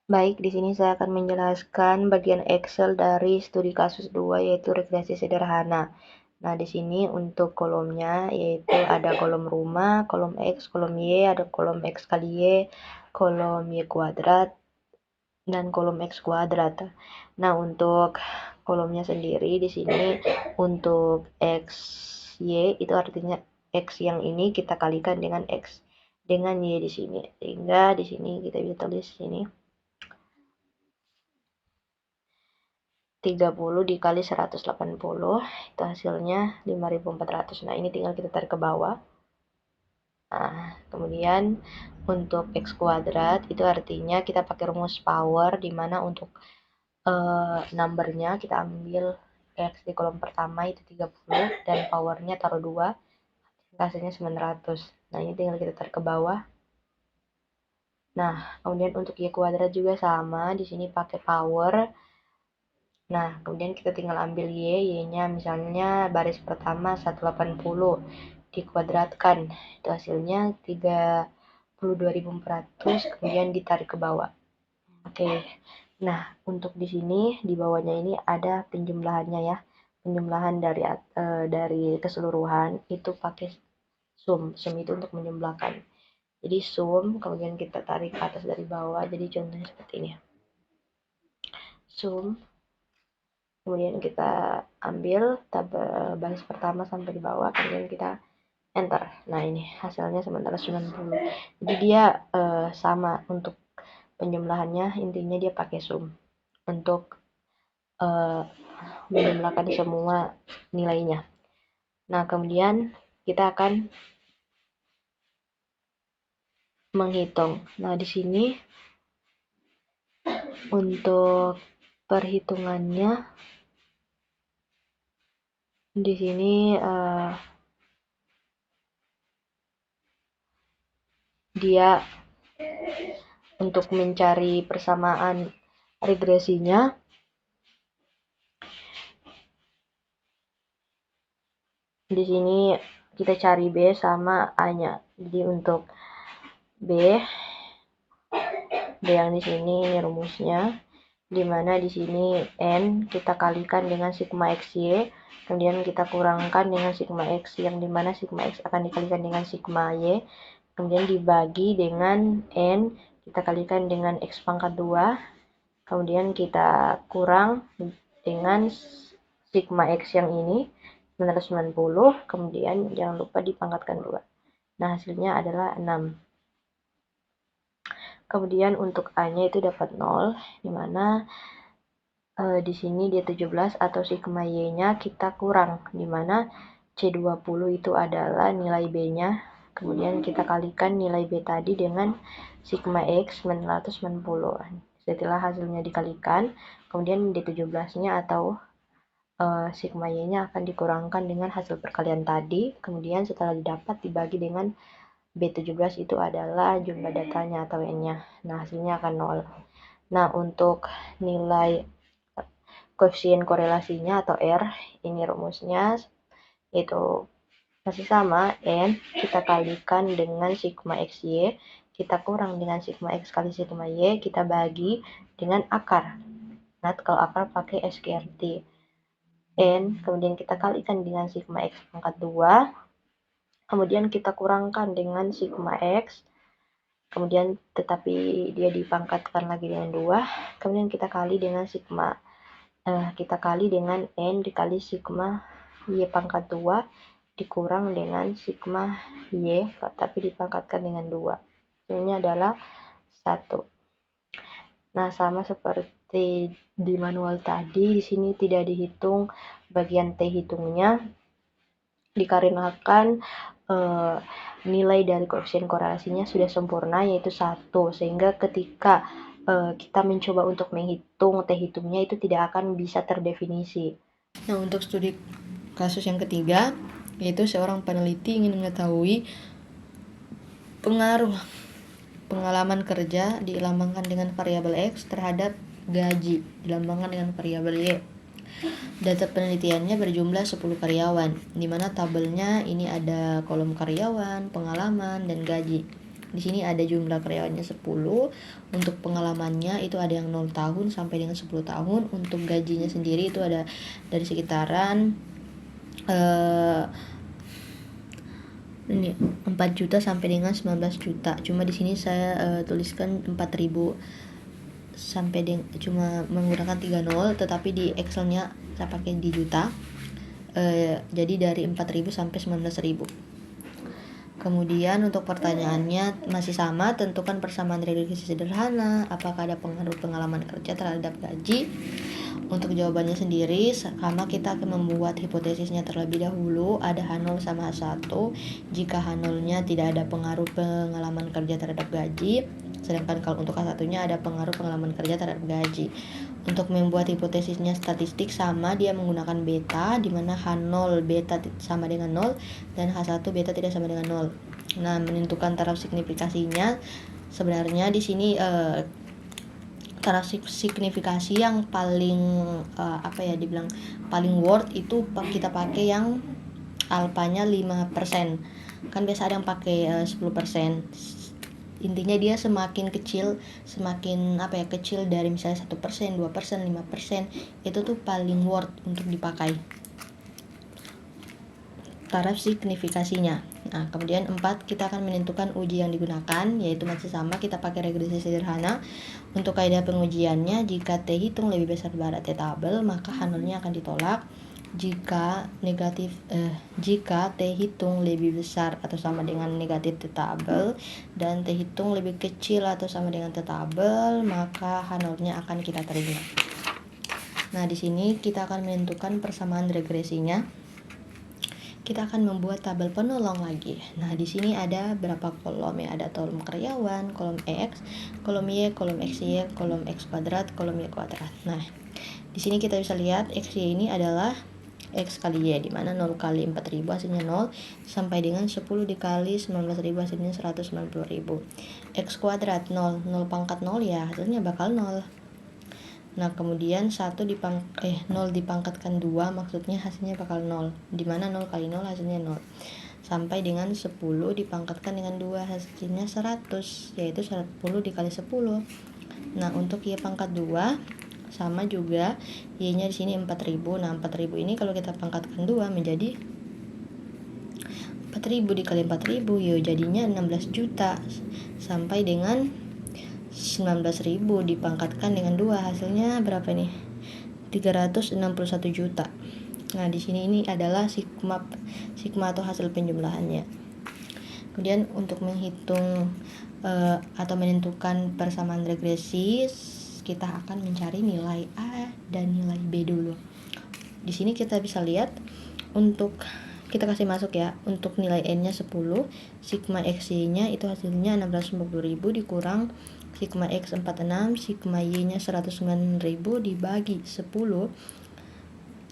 Baik, di sini saya akan menjelaskan bagian Excel dari studi kasus 2 yaitu regresi sederhana. Nah, di sini untuk kolomnya yaitu ada kolom rumah, kolom X, kolom Y, ada kolom X kali Y, kolom Y kuadrat, dan kolom X kuadrat. Nah, untuk kolomnya sendiri di sini untuk X, Y itu artinya X yang ini kita kalikan dengan X dengan Y di sini. Sehingga di sini kita bisa tulis sini 30 dikali 180 itu hasilnya 5.400. Nah, ini tinggal kita tarik ke bawah. Nah, kemudian untuk X kuadrat itu artinya kita pakai rumus power, di mana untuk numbernya kita ambil X di kolom pertama itu 30 dan powernya taruh 2, hasilnya 900. Nah, ini tinggal kita tarik ke bawah. Nah, kemudian untuk Y kuadrat juga sama, di sini pakai power. Nah, kemudian kita tinggal ambil Y-nya misalnya baris pertama 180 dikuadratkan, itu hasilnya 32.400, kemudian ditarik ke bawah. Oke. Nah, untuk di sini di bawahnya ini ada penjumlahannya ya. Penjumlahan dari keseluruhan itu pakai sum. Sum itu untuk menjumlahkan. Jadi sum, kemudian kita tarik ke atas dari bawah. Jadi contohnya seperti ini. Sum, kemudian kita ambil tabel baris pertama sampai di bawah, kemudian kita enter. Nah, ini hasilnya sementara 90. Jadi dia sama untuk penjumlahannya, intinya dia pakai sum untuk menjumlahkan semua nilainya. Nah, kemudian kita akan menghitung. Nah, di sini untuk perhitungannya di sini dia untuk mencari persamaan regresinya di sini kita cari B sama A-nya. Jadi untuk B yang di sini ini rumusnya, dimana di sini N kita kalikan dengan sigma XY, kemudian kita kurangkan dengan sigma X, yang dimana sigma X akan dikalikan dengan sigma Y, kemudian dibagi dengan N, kita kalikan dengan X pangkat 2, kemudian kita kurang dengan sigma X yang ini 990, kemudian jangan lupa dipangkatkan 2. Nah, hasilnya adalah 6. Kemudian untuk A-nya itu dapat 0, dimana di sini dia 17 atau sigma Y-nya kita kurang, dimana C20 itu adalah nilai B-nya, kemudian kita kalikan nilai B tadi dengan sigma X 990. Setelah hasilnya dikalikan, kemudian D17-nya atau sigma Y-nya akan dikurangkan dengan hasil perkalian tadi, kemudian setelah didapat dibagi dengan B17 itu adalah jumlah datanya atau N-nya. Nah, hasilnya akan 0. Nah, untuk nilai koefisien korelasinya atau R, ini rumusnya itu masih sama, N kita kalikan dengan sigma XY, kita kurang dengan sigma X kali sigma Y, kita bagi dengan akar. Nah, kalau akar pakai SQRT. N, kemudian kita kalikan dengan sigma X pangkat 2, kemudian kita kurangkan dengan sigma X, kemudian tetapi dia dipangkatkan lagi dengan 2, kemudian kita kali dengan sigma kita kali dengan N dikali sigma Y pangkat 2 dikurang dengan sigma Y tapi dipangkatkan dengan 2. Ini adalah 1. Nah, sama seperti di manual tadi, di sini tidak dihitung bagian T hitungnya dikarenakan nilai dari koefisien korelasinya sudah sempurna, yaitu 1, sehingga ketika kita mencoba untuk menghitung T hitungnya itu tidak akan bisa terdefinisi. Nah, untuk studi kasus yang ketiga, yaitu seorang peneliti ingin mengetahui pengaruh pengalaman kerja dilambangkan dengan variabel X terhadap gaji dilambangkan dengan variabel Y. Data penelitiannya berjumlah 10 karyawan, di mana tabelnya ini ada kolom karyawan, pengalaman, dan gaji. Di sini ada jumlah karyawannya 10, untuk pengalamannya itu ada yang 0 tahun sampai dengan 10 tahun, untuk gajinya sendiri itu ada dari sekitaran 4 juta sampai dengan 19 juta. Cuma di sini saya tuliskan 4.000 sampai cuma menggunakan 30, tetapi di Excelnya saya pakai di juta. Jadi dari 4.000 sampai 19.000. Kemudian untuk pertanyaannya masih sama, tentukan persamaan regresi sederhana, apakah ada pengaruh pengalaman kerja terhadap gaji. Untuk jawabannya sendiri, sama kita akan membuat hipotesisnya terlebih dahulu, ada H0 sama H1. Jika H0-nya tidak ada pengaruh pengalaman kerja terhadap gaji, sedangkan kalau untuk H1-nya ada pengaruh pengalaman kerja terhadap gaji. Untuk membuat hipotesisnya statistik sama, dia menggunakan beta, di mana H0 beta sama dengan 0 dan H1 beta tidak sama dengan 0. Nah, menentukan taraf signifikasinya, sebenarnya di sini taraf signifikasi yang paling dibilang paling worth itu kita pakai yang alfanya 5%. Kan biasa ada yang pakai 10%. Intinya dia semakin kecil, semakin kecil dari misalnya 1%, 2%, 5%, itu tuh paling worth untuk dipakai taraf signifikasinya. Nah, kemudian 4, kita akan menentukan uji yang digunakan, yaitu masih sama, kita pakai regresi sederhana. Untuk kaidah pengujiannya, jika T hitung lebih besar daripada T tabel, maka H0-nya akan ditolak. Jika T hitung lebih besar atau sama dengan negatif T tabel dan T hitung lebih kecil atau sama dengan T tabel, maka H0-nya akan kita terima. Nah, di sini kita akan menentukan persamaan regresinya. Kita akan membuat tabel penolong lagi. Nah, di sini ada berapa kolom ya? Ada kolom karyawan, kolom X, kolom Y, kolom XY, kolom X kuadrat, kolom Y kuadrat. Nah, di sini kita bisa lihat XY ini adalah X kali Y, di mana 0 kali 4.000 hasilnya 0, sampai dengan 10 dikali 19.000 hasilnya 190.000. X kuadrat 0, 0 pangkat 0 ya, hasilnya bakal 0. Nah, kemudian 0 dipangkatkan 2, maksudnya hasilnya bakal 0. Dimana 0 kali 0 hasilnya 0. Sampai dengan 10 dipangkatkan dengan 2, hasilnya 100, yaitu 10 dikali 10. Nah, untuk Y pangkat 2, sama juga, Y-nya di sini 4.000. Nah, 4.000 ini kalau kita pangkatkan 2 menjadi 4.000 dikali 4.000, jadinya 16 juta. Sampai dengan 19.000 dipangkatkan dengan 2, hasilnya berapa nih? 361 juta. Nah, di sini ini adalah sigma atau hasil penjumlahannya. Kemudian untuk menghitung atau menentukan persamaan regresi, kita akan mencari nilai A dan nilai B dulu. Di sini kita bisa lihat, untuk kita kasih masuk ya, untuk nilai N-nya 10, sigma XY-nya itu hasilnya 650.000 dikurang sigma X 46, sigma Y-nya 109.000 dibagi 10,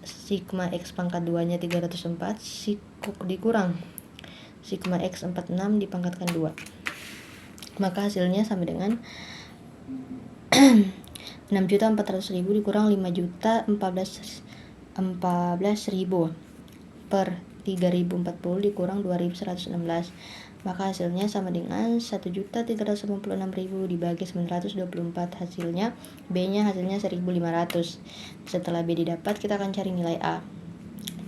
sigma X pangkat 2-nya 304, dikurang sigma X 46 dipangkatkan 2. Maka hasilnya sama dengan 6.400.000 dikurang 5.014.000 per 3.040 dikurang 2.116. Maka hasilnya sama dengan 1.396.000 dibagi 924, hasilnya B-nya hasilnya 1.500. Setelah B didapat, kita akan cari nilai A.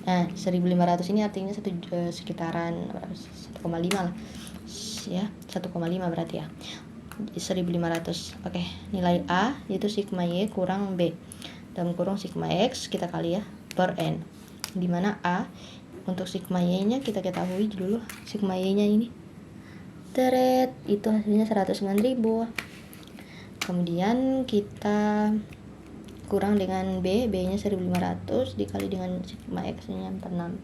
Nah, 1.500 ini artinya sekitaran 1,5 lah ya, 1,5 berarti ya, 1.500. Oke, nilai A yaitu sigma Y kurang B dalam kurung sigma X kita kali ya per N, dimana A untuk sigma Y-nya kita ketahui dulu, sigma Y-nya ini itu hasilnya 109.000. Kemudian kita kurang dengan B-nya 1.500 dikali dengan sigma X-nya 46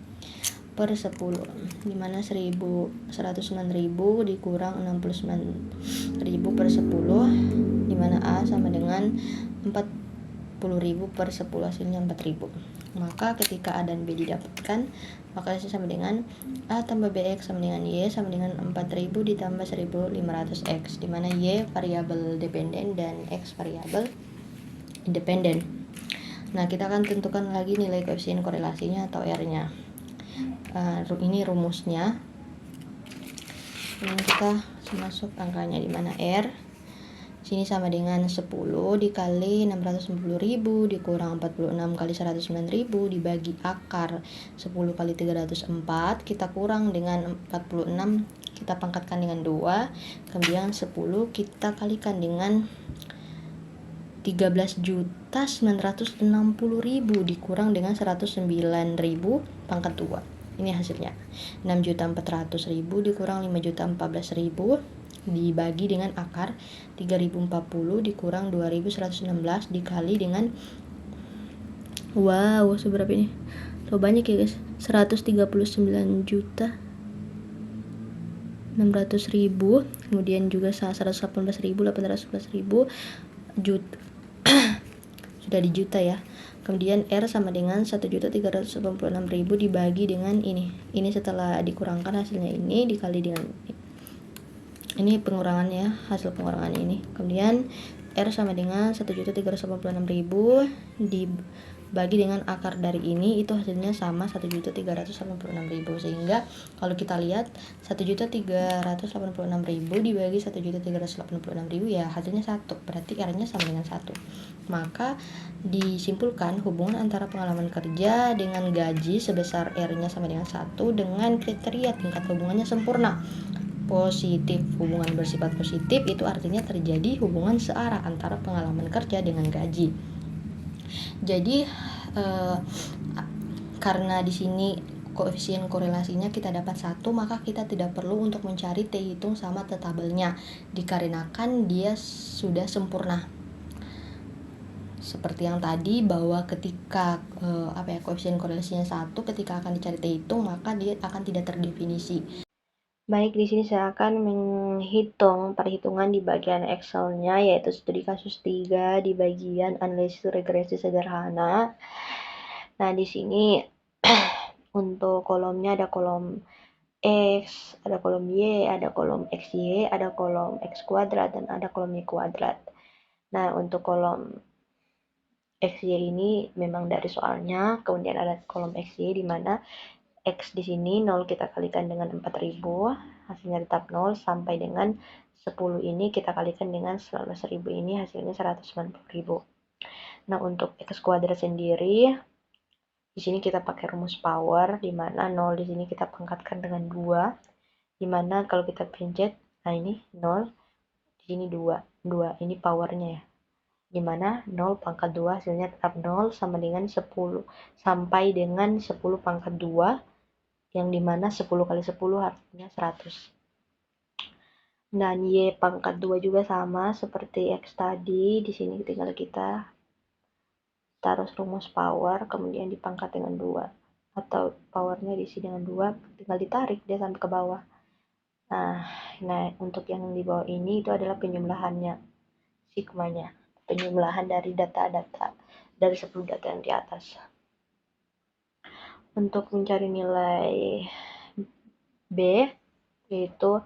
per 10, dimana 109.000 dikurang 69.000 per 10, dimana A sama dengan 40.000 per 10, hasilnya 4.000. Maka ketika A dan B didapatkan, maka hasilnya sama dengan A tambah BX sama dengan Y sama dengan 4.000 ditambah 1.500X, dimana Y variabel dependen dan X variabel independen. Nah, kita akan tentukan lagi nilai koefisien korelasinya atau R-nya. Ini rumusnya. Ini kita masuk angkanya, dimana R sini sama dengan 10 dikali 650.000 dikurang 46 kali 109.000 dibagi akar 10 kali 304, kita kurang dengan 46, kita pangkatkan dengan 2, kemudian 10 kita kalikan dengan 13.960.000 dikurang dengan 109.000 pangkat 2. Ini hasilnya 6.400.000 dikurang 5.014.000 dibagi dengan akar 3.040 dikurang 2.116 dikali dengan wow seberapa ini? So banyak ya guys, 139.600.000, kemudian juga 118.000, 811.000 juta sudah di juta ya. Kemudian R sama dengan 1.386.000 dibagi dengan ini setelah dikurangkan hasilnya ini dikali dengan ini pengurangannya, hasil pengurangannya ini. Kemudian R sama dengan 1.386.000 dibagi dengan akar dari ini, itu hasilnya sama 1.386.000. Sehingga kalau kita lihat 1.386.000 dibagi 1.386.000 ya hasilnya 1, berarti R nya sama dengan 1. Maka disimpulkan hubungan antara pengalaman kerja dengan gaji sebesar R nya sama dengan 1 dengan kriteria tingkat hubungannya sempurna positif. Hubungan bersifat positif itu artinya terjadi hubungan searah antara pengalaman kerja dengan gaji. Jadi karena di sini koefisien korelasinya kita dapat 1, maka kita tidak perlu untuk mencari T hitung sama T tabelnya dikarenakan dia sudah sempurna. Seperti yang tadi bahwa ketika koefisien korelasinya 1, ketika akan dicari T hitung maka dia akan tidak terdefinisi. Baik, di sini saya akan menghitung perhitungan di bagian Excel-nya, yaitu studi kasus 3 di bagian analisis regresi sederhana. Nah, di sini untuk kolomnya ada kolom X, ada kolom Y, ada kolom XY, ada kolom X kuadrat, dan ada kolom Y kuadrat. Nah, untuk kolom XY ini memang dari soalnya, kemudian ada kolom XY di mana X di sini 0 kita kalikan dengan 4000, hasilnya tetap 0, sampai dengan 10 ini kita kalikan dengan 19.000, ini hasilnya 190.000. Nah, untuk X kuadrat sendiri, di sini kita pakai rumus power, di mana 0 di sini kita pangkatkan dengan 2, di mana kalau kita pencet, nah ini 0, di sini 2, ini powernya ya. Di mana 0 pangkat 2 hasilnya tetap 0 sama dengan 10, sampai dengan 10 pangkat 2, yang dimana 10 kali 10 artinya 100. Dan Y pangkat 2 juga sama seperti X tadi. Di sini tinggal kita taruh rumus power, kemudian dipangkat dengan 2. Atau powernya diisi dengan 2, tinggal ditarik dia sampai ke bawah. Nah, untuk yang di bawah ini itu adalah penjumlahannya, sigmanya. Penjumlahan dari data-data, dari 10 data yang di atas. Untuk mencari nilai B, yaitu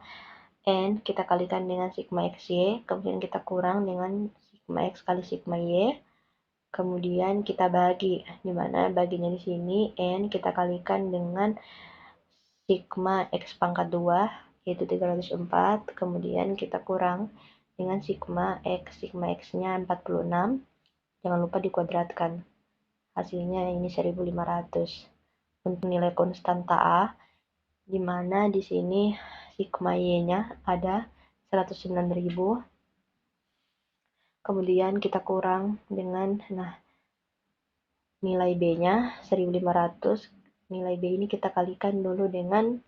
N kita kalikan dengan sigma XY, kemudian kita kurang dengan sigma X kali sigma Y, kemudian kita bagi, dimana baginya di sini N kita kalikan dengan sigma X pangkat 2, yaitu 304, kemudian kita kurang dengan sigma X nya 46, jangan lupa dikuadratkan, hasilnya ini 1500. Untuk nilai konstanta A, di mana di sini sigma Y-nya ada 109.000. Kemudian kita kurang dengan nilai B-nya 1500. Nilai B ini kita kalikan dulu dengan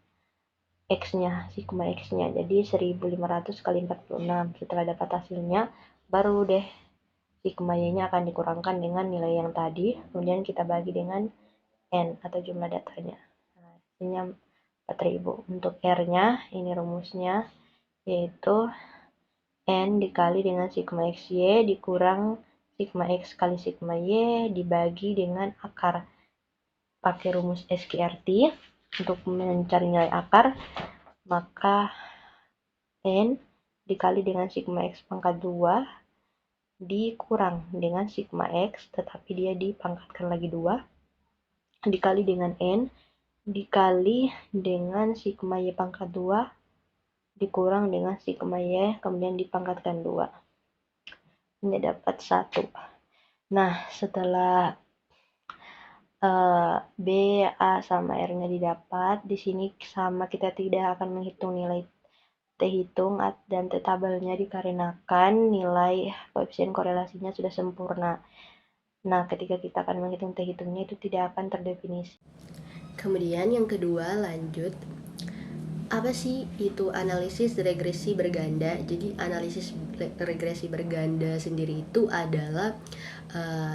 X-nya, sigma X-nya. Jadi 1500 kali 46. Setelah dapat hasilnya, baru deh sigma Y-nya akan dikurangkan dengan nilai yang tadi. Kemudian kita bagi dengan N atau jumlah datanya. Hasilnya 4000. Untuk R-nya, ini rumusnya, yaitu N dikali dengan sigma XY dikurang sigma X kali sigma Y dibagi dengan akar. Pakai rumus SQRT untuk mencari nilai akar, maka N dikali dengan sigma X pangkat 2 dikurang dengan sigma X, tetapi dia dipangkatkan lagi 2, dikali dengan N dikali dengan sigma Y pangkat 2 dikurang dengan sigma Y, kemudian dipangkatkan 2. Ini dapat 1. Nah, setelah B, A, sama R-nya didapat, di sini sama kita tidak akan menghitung nilai T hitung dan T tabelnya dikarenakan nilai koefisien korelasinya sudah sempurna. Nah, ketika kita akan menghitung T hitungnya itu tidak akan terdefinisi. Kemudian yang kedua, lanjut, apa sih itu analisis regresi berganda? Jadi analisis regresi berganda sendiri itu adalah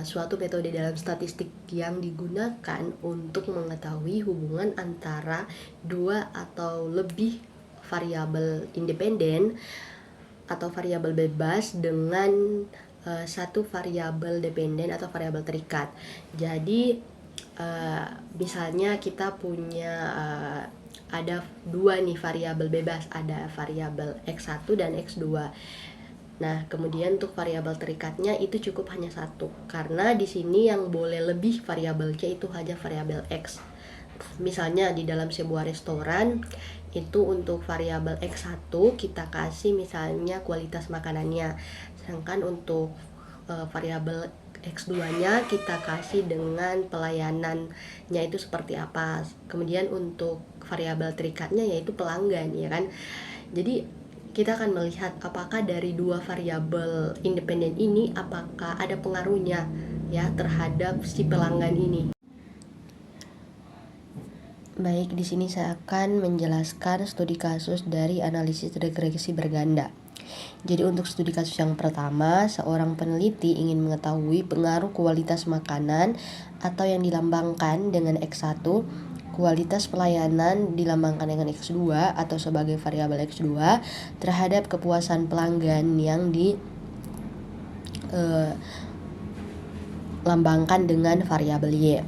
suatu metode dalam statistik yang digunakan untuk mengetahui hubungan antara dua atau lebih variabel independen atau variabel bebas dengan satu variabel dependen atau variabel terikat. Jadi misalnya kita punya ada dua nih variabel bebas, ada variabel X1 dan X2. Nah, kemudian untuk variabel terikatnya itu cukup hanya satu, karena di sini yang boleh lebih variabelnya itu hanya variabel X. Misalnya di dalam sebuah restoran itu untuk variabel X1 kita kasih misalnya kualitas makanannya, sedangkan untuk variabel X2-nya kita kasih dengan pelayanannya itu seperti apa. Kemudian untuk variabel terikatnya yaitu pelanggan, ya kan. Jadi kita akan melihat apakah dari dua variabel independen ini apakah ada pengaruhnya ya terhadap si pelanggan ini. Baik, di sini saya akan menjelaskan studi kasus dari analisis regresi berganda. Jadi untuk studi kasus yang pertama, seorang peneliti ingin mengetahui pengaruh kualitas makanan atau yang dilambangkan dengan X1, kualitas pelayanan dilambangkan dengan X2 atau sebagai variabel X2 terhadap kepuasan pelanggan yang dilambangkan dengan variabel Y.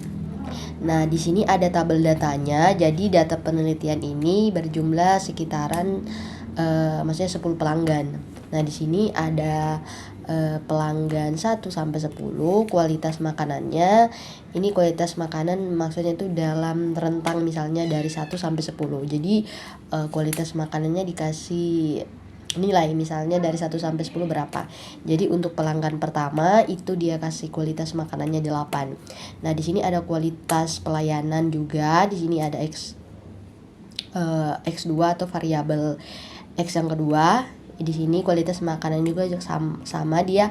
Nah, di sini ada tabel datanya. Jadi data penelitian ini berjumlah sekitaran maksudnya 10 pelanggan. Nah, di sini ada pelanggan 1 sampai 10, kualitas makanannya. Ini kualitas makanan maksudnya itu dalam rentang misalnya dari 1 sampai 10. Jadi kualitas makanannya dikasih nilai misalnya dari 1 sampai 10 berapa. Jadi untuk pelanggan pertama itu dia kasih kualitas makanannya 8. Nah, di sini ada kualitas pelayanan juga. Di sini ada X2 atau variabel X yang kedua. Di sini kualitas makanan juga sama dia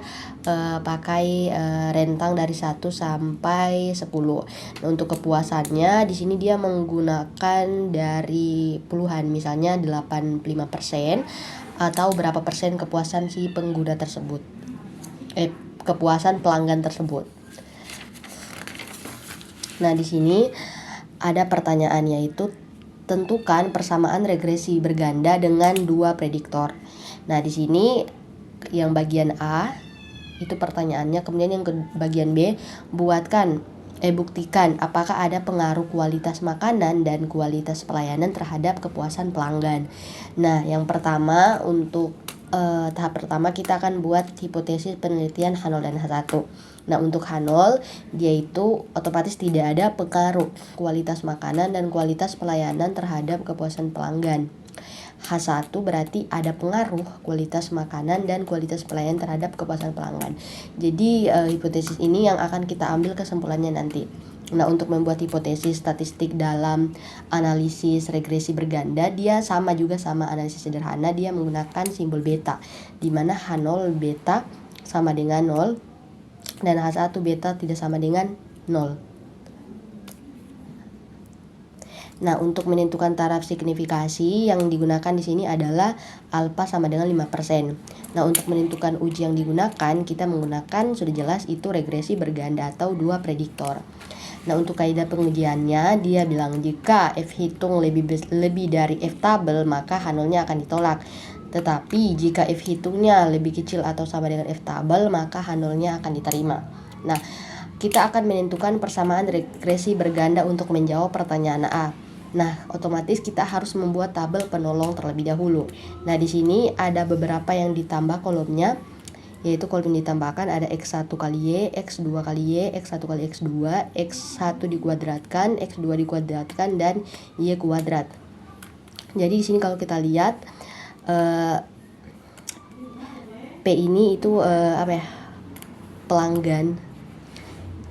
pakai rentang dari 1 sampai 10. Nah, untuk kepuasannya di sini dia menggunakan dari puluhan, misalnya 85% atau berapa persen kepuasan si pengguna tersebut. Kepuasan pelanggan tersebut. Nah, di sini ada pertanyaan, yaitu tentukan persamaan regresi berganda dengan dua prediktor. Nah, di sini yang bagian A itu pertanyaannya, kemudian yang ke bagian B buktikan apakah ada pengaruh kualitas makanan dan kualitas pelayanan terhadap kepuasan pelanggan. Nah, yang pertama untuk tahap pertama kita akan buat hipotesis penelitian H0 dan H1. Nah, untuk H0 dia itu otomatis tidak ada pengaruh kualitas makanan dan kualitas pelayanan terhadap kepuasan pelanggan. H1 berarti ada pengaruh kualitas makanan dan kualitas pelayanan terhadap kepuasan pelanggan. Jadi hipotesis ini yang akan kita ambil kesimpulannya nanti. Nah, untuk membuat hipotesis statistik dalam analisis regresi berganda, dia sama analisis sederhana, dia menggunakan simbol beta, di mana H0 beta sama dengan 0 dan H1 beta tidak sama dengan 0. Nah, untuk menentukan taraf signifikasi yang digunakan di sini adalah alfa sama dengan 5%. Nah, untuk menentukan uji yang digunakan, kita menggunakan sudah jelas itu regresi berganda atau dua prediktor. Nah, untuk kaidah pengujiannya dia bilang jika F hitung lebih dari F tabel maka H0-nya akan ditolak. Tetapi jika F hitungnya lebih kecil atau sama dengan F tabel maka H0-nya akan diterima. Nah, kita akan menentukan persamaan regresi berganda untuk menjawab pertanyaan A. Nah, otomatis kita harus membuat tabel penolong terlebih dahulu. Nah, di sini ada beberapa yang ditambah kolomnya, yaitu kolom yang ditambahkan ada X1 kali Y, X2 kali Y, X1 kali X2, X1 dikuadratkan, X2 dikuadratkan, dan Y kuadrat. Jadi di sini kalau kita lihat P ini itu pelanggan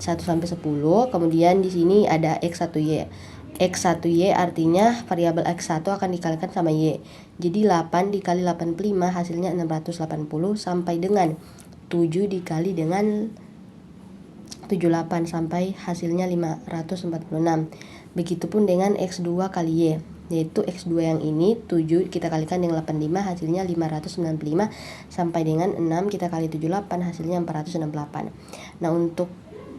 1 sampai 10, kemudian di sini ada X1Y. X1Y artinya variabel X1 akan dikalikan sama Y. Jadi 8 dikali 85 hasilnya 680 sampai dengan 7 dikali dengan 78 sampai hasilnya 546. Begitupun dengan X2 kali Y, yaitu X2 yang ini 7 kita kalikan dengan 85 hasilnya 595, sampai dengan 6 kita kali 78 hasilnya 468. Nah, untuk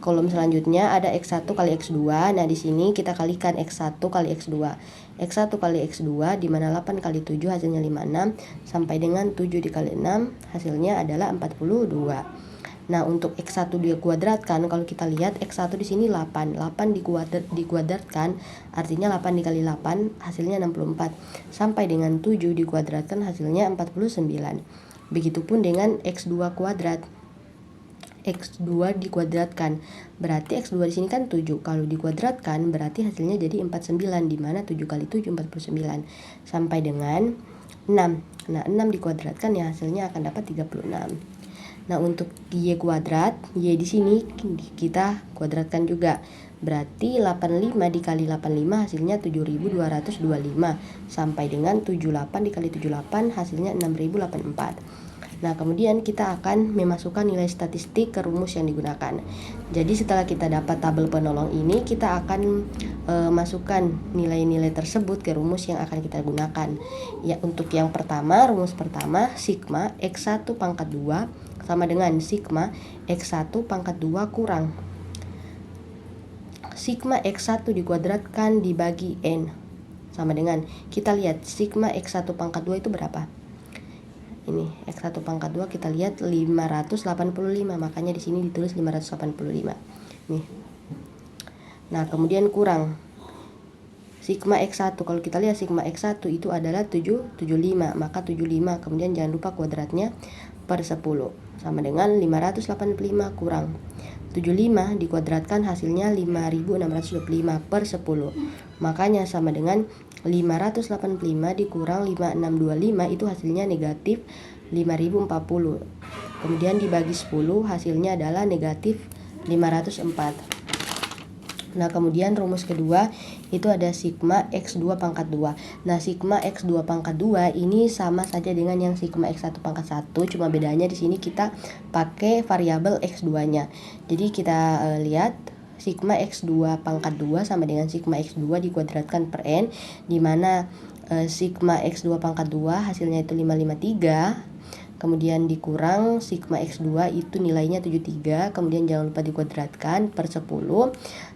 kolom selanjutnya ada X1 kali X2. Nah, di sini kita kalikan X1 kali X2. X1 kali X2 di mana 8 kali 7 hasilnya 56, sampai dengan 7 dikali 6 hasilnya adalah 42. Nah, untuk X1 dikuadratkan, kalau kita lihat X1 di sini 8 dikuadratkan artinya 8 dikali 8 hasilnya 64, sampai dengan 7 dikuadratkan hasilnya 49. Begitupun dengan X2 kuadrat. X2 dikuadratkan berarti X2 di sini kan 7, kalau dikuadratkan berarti hasilnya jadi 49, di mana 7 kali 7 49, sampai dengan 6. Nah, 6 dikuadratkan ya hasilnya akan dapat 36. Nah, untuk Y kuadrat, Y di sini kita kuadratkan juga. Berarti 85 dikali 85 hasilnya 7225, sampai dengan 78 dikali 78 hasilnya 6084. Nah, kemudian kita akan memasukkan nilai statistik ke rumus yang digunakan. Jadi setelah kita dapat tabel penolong ini, kita akan masukkan nilai-nilai tersebut ke rumus yang akan kita gunakan. Ya, untuk yang pertama, rumus pertama, sigma X1 pangkat 2 sama dengan sigma X1 pangkat 2 kurang sigma X1 dikuadratkan dibagi N, sama dengan, kita lihat sigma X1 pangkat 2 itu berapa? Ini X1 pangkat 2 kita lihat 585, makanya di sini ditulis 585. Nih. Nah, kemudian kurang sigma X1, kalau kita lihat sigma X1 itu adalah 775, maka 75 kemudian jangan lupa kuadratnya per 10, sama dengan 585 kurang 75 dikuadratkan hasilnya 5625 per 10, makanya sama dengan 585 dikurang 5625 itu hasilnya negatif 5040, kemudian dibagi 10 hasilnya adalah negatif 504. Nah, kemudian rumus kedua itu ada sigma X2 pangkat 2. Nah, sigma X2 pangkat 2 ini sama saja dengan yang sigma X1 pangkat 1, cuma bedanya di sini kita pakai variabel X2-nya. Jadi kita lihat sigma X2 pangkat 2 sama dengan sigma X2 dikuadratkan per N, di mana sigma X2 pangkat 2 hasilnya itu 553. Kemudian dikurang sigma X2 itu nilainya 73, kemudian jangan lupa dikuadratkan per 10,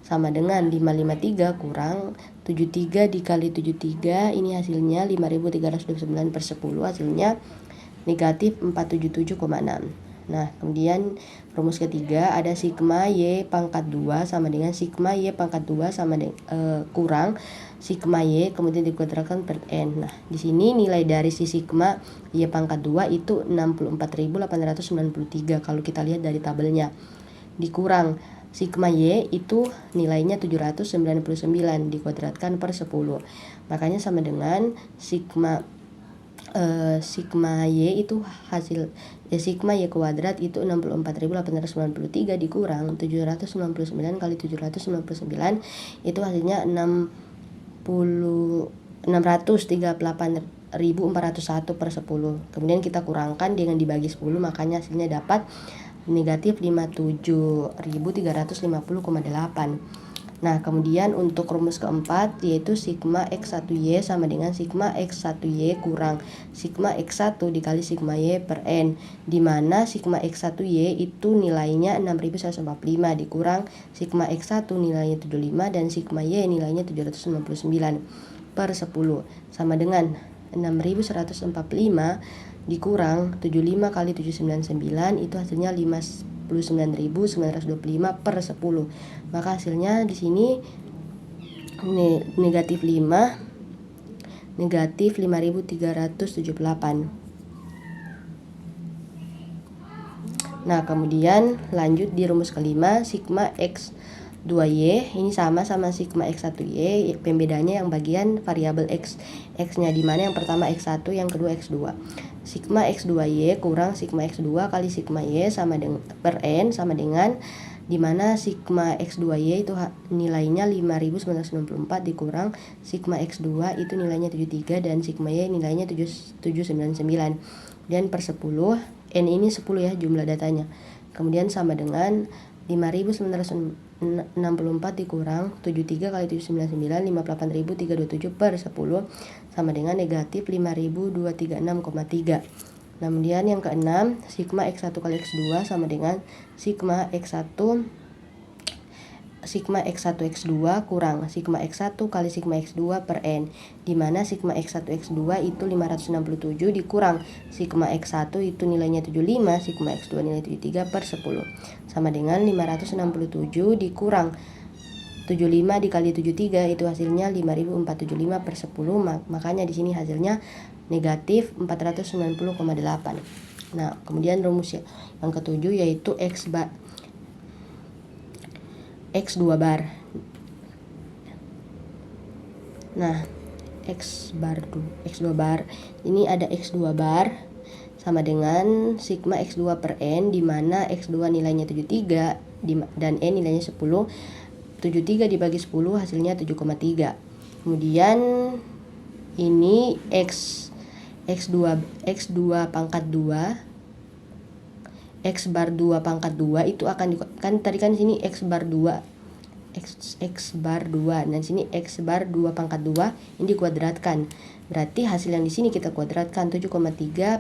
sama dengan 553 kurang 73 dikali 73, ini hasilnya 5329 per 10, hasilnya negatif 477,6. Nah, kemudian rumus ketiga ada sigma Y pangkat 2 sama dengan sigma Y pangkat 2 sama dengan kurang sigma Y kemudian dikuadratkan per N. Nah, di sini nilai dari si sigma Y pangkat 2 itu 64.893 kalau kita lihat dari tabelnya. Dikurang sigma Y itu nilainya 799 dikuadratkan per 10. Makanya sama dengan sigma Y itu hasil sigma Y kuadrat itu 64.893 dikurang 799 kali 799 itu hasilnya 638.401 per 10. Kemudian kita kurangkan dengan dibagi 10, makanya hasilnya dapat negatif 57.350,8. Nah, kemudian untuk rumus keempat yaitu sigma X1Y sama dengan sigma X1Y kurang sigma X1 dikali sigma Y per N, di mana sigma X1Y itu nilainya 6145 dikurang sigma X1 nilainya 75 dan sigma Y nilainya 799 per 10, sama dengan 6145 dikurang 75 kali 799 itu hasilnya 59.925 per 10. Maka hasilnya di sini negatif 5, negatif 5.378. Nah, kemudian lanjut di rumus kelima sigma X2Y ini sama sigma X1Y, pembedanya yang bagian variabel X-nya, di mana yang pertama X1, yang kedua X2. Sigma X2Y kurang sigma X2 kali sigma Y sama dengan per N sama dengan, di mana sigma X2Y itu nilainya 5994 dikurang sigma X2 itu nilainya 73 dan sigma Y nilainya 799 dan per 10. N ini 10 ya jumlah datanya. Kemudian sama dengan 5994 64 dikurang 73 kali 799 58.327 per 10 sama dengan negatif 5.236,3. Kemudian yang keenam, sigma X1 kali X2 sama dengan sigma X1 X2 kurang sigma X1 kali sigma X2 per N, di mana sigma X1 X2 itu 567 dikurang sigma X1 itu nilainya 75, sigma X2 nilai 73 per 10 sama dengan 567 dikurang 75 dikali 73 itu hasilnya 5.475 per 10, makanya di sini hasilnya negatif 490,8. Nah, kemudian rumus yang ketujuh yaitu X2 bar. Nah, X2 bar ini ada X2 bar sama dengan sigma X2 per N, di mana X2 nilainya 73 dan N nilainya 10. 73 dibagi 10 hasilnya 7,3. Kemudian ini X2 pangkat 2 X bar 2 pangkat 2 itu akan kan tadi kan sini X bar 2 dan sini X bar 2 pangkat 2 ini dikuadratkan. Berarti hasil yang di sini kita kuadratkan 7,3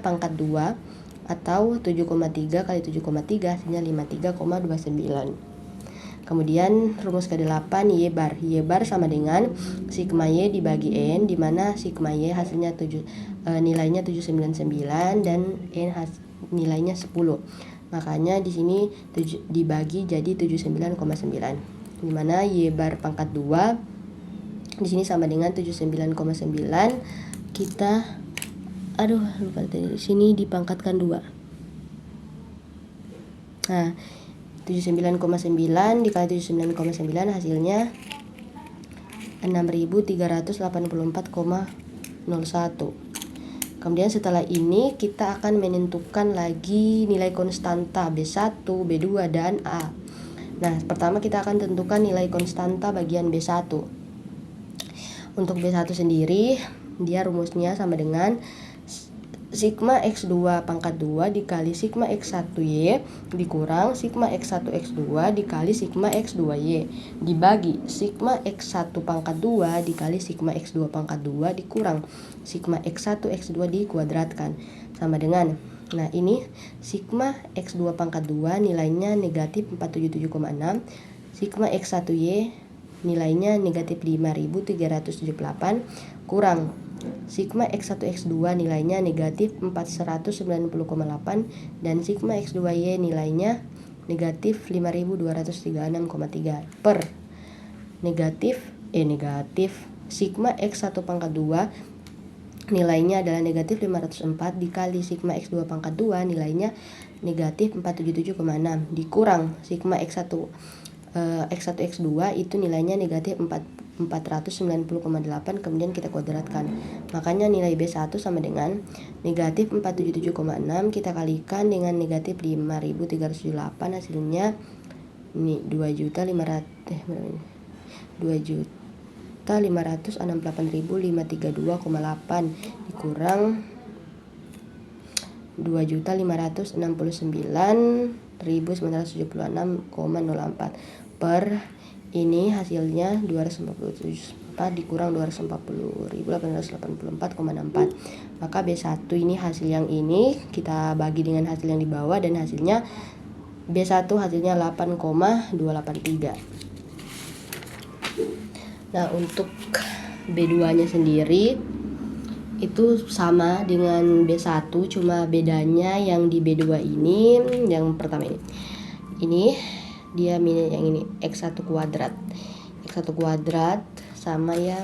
pangkat 2 atau 7,3 kali 7,3 hasilnya 53,29. Kemudian rumus ke-8 Y bar sama dengan sigma Y dibagi N, di mana sigma Y hasilnya nilainya 799 dan N nilainya 10. Makanya di sini dibagi jadi 79,9. Di mana Y bar pangkat 2 di sini sama dengan 79,9. Kita lupa tadi, di sini dipangkatkan 2. Nah, 79,9 dikali 79,9 hasilnya 6.384,01. Kemudian setelah ini kita akan menentukan lagi nilai konstanta B1, B2 dan A. Nah, pertama kita akan tentukan nilai konstanta bagian B1. Untuk B1 sendiri dia rumusnya sama dengan sigma X2 pangkat 2 dikali sigma X1Y dikurang sigma X1 X2 dikali sigma X2Y dibagi sigma X1 pangkat 2 dikali sigma X2 pangkat 2 dikurang sigma X1 X2 dikuadratkan sama dengan, nah ini sigma X2 pangkat 2 nilainya negatif 477,6, sigma X1Y nilainya negatif 5.378 kurang sigma X1 X2 nilainya negatif 490,8 dan sigma X2Y nilainya negatif 5.236,3 per negatif sigma X1 pangkat 2 nilainya adalah negatif 504 dikali sigma X2 pangkat 2 nilainya negatif 477,6 dikurang sigma X1 X2 itu nilainya negatif 490,8, kemudian kita kuadratkan. Makanya nilai B1 sama dengan negatif 477,6 kita kalikan dengan negatif 5.378 hasilnya ini 2.568.532,8 dikurang 2.569.976,04 per ini hasilnya 244 dikurang 240.884,64. Maka B1 ini hasil yang ini kita bagi dengan hasil yang di bawah dan hasilnya B1 hasilnya 8,283. Nah, untuk B2 nya sendiri itu sama dengan B1, cuma bedanya yang di B2 ini yang pertama ini dia minus yang ini X1 kuadrat sama yang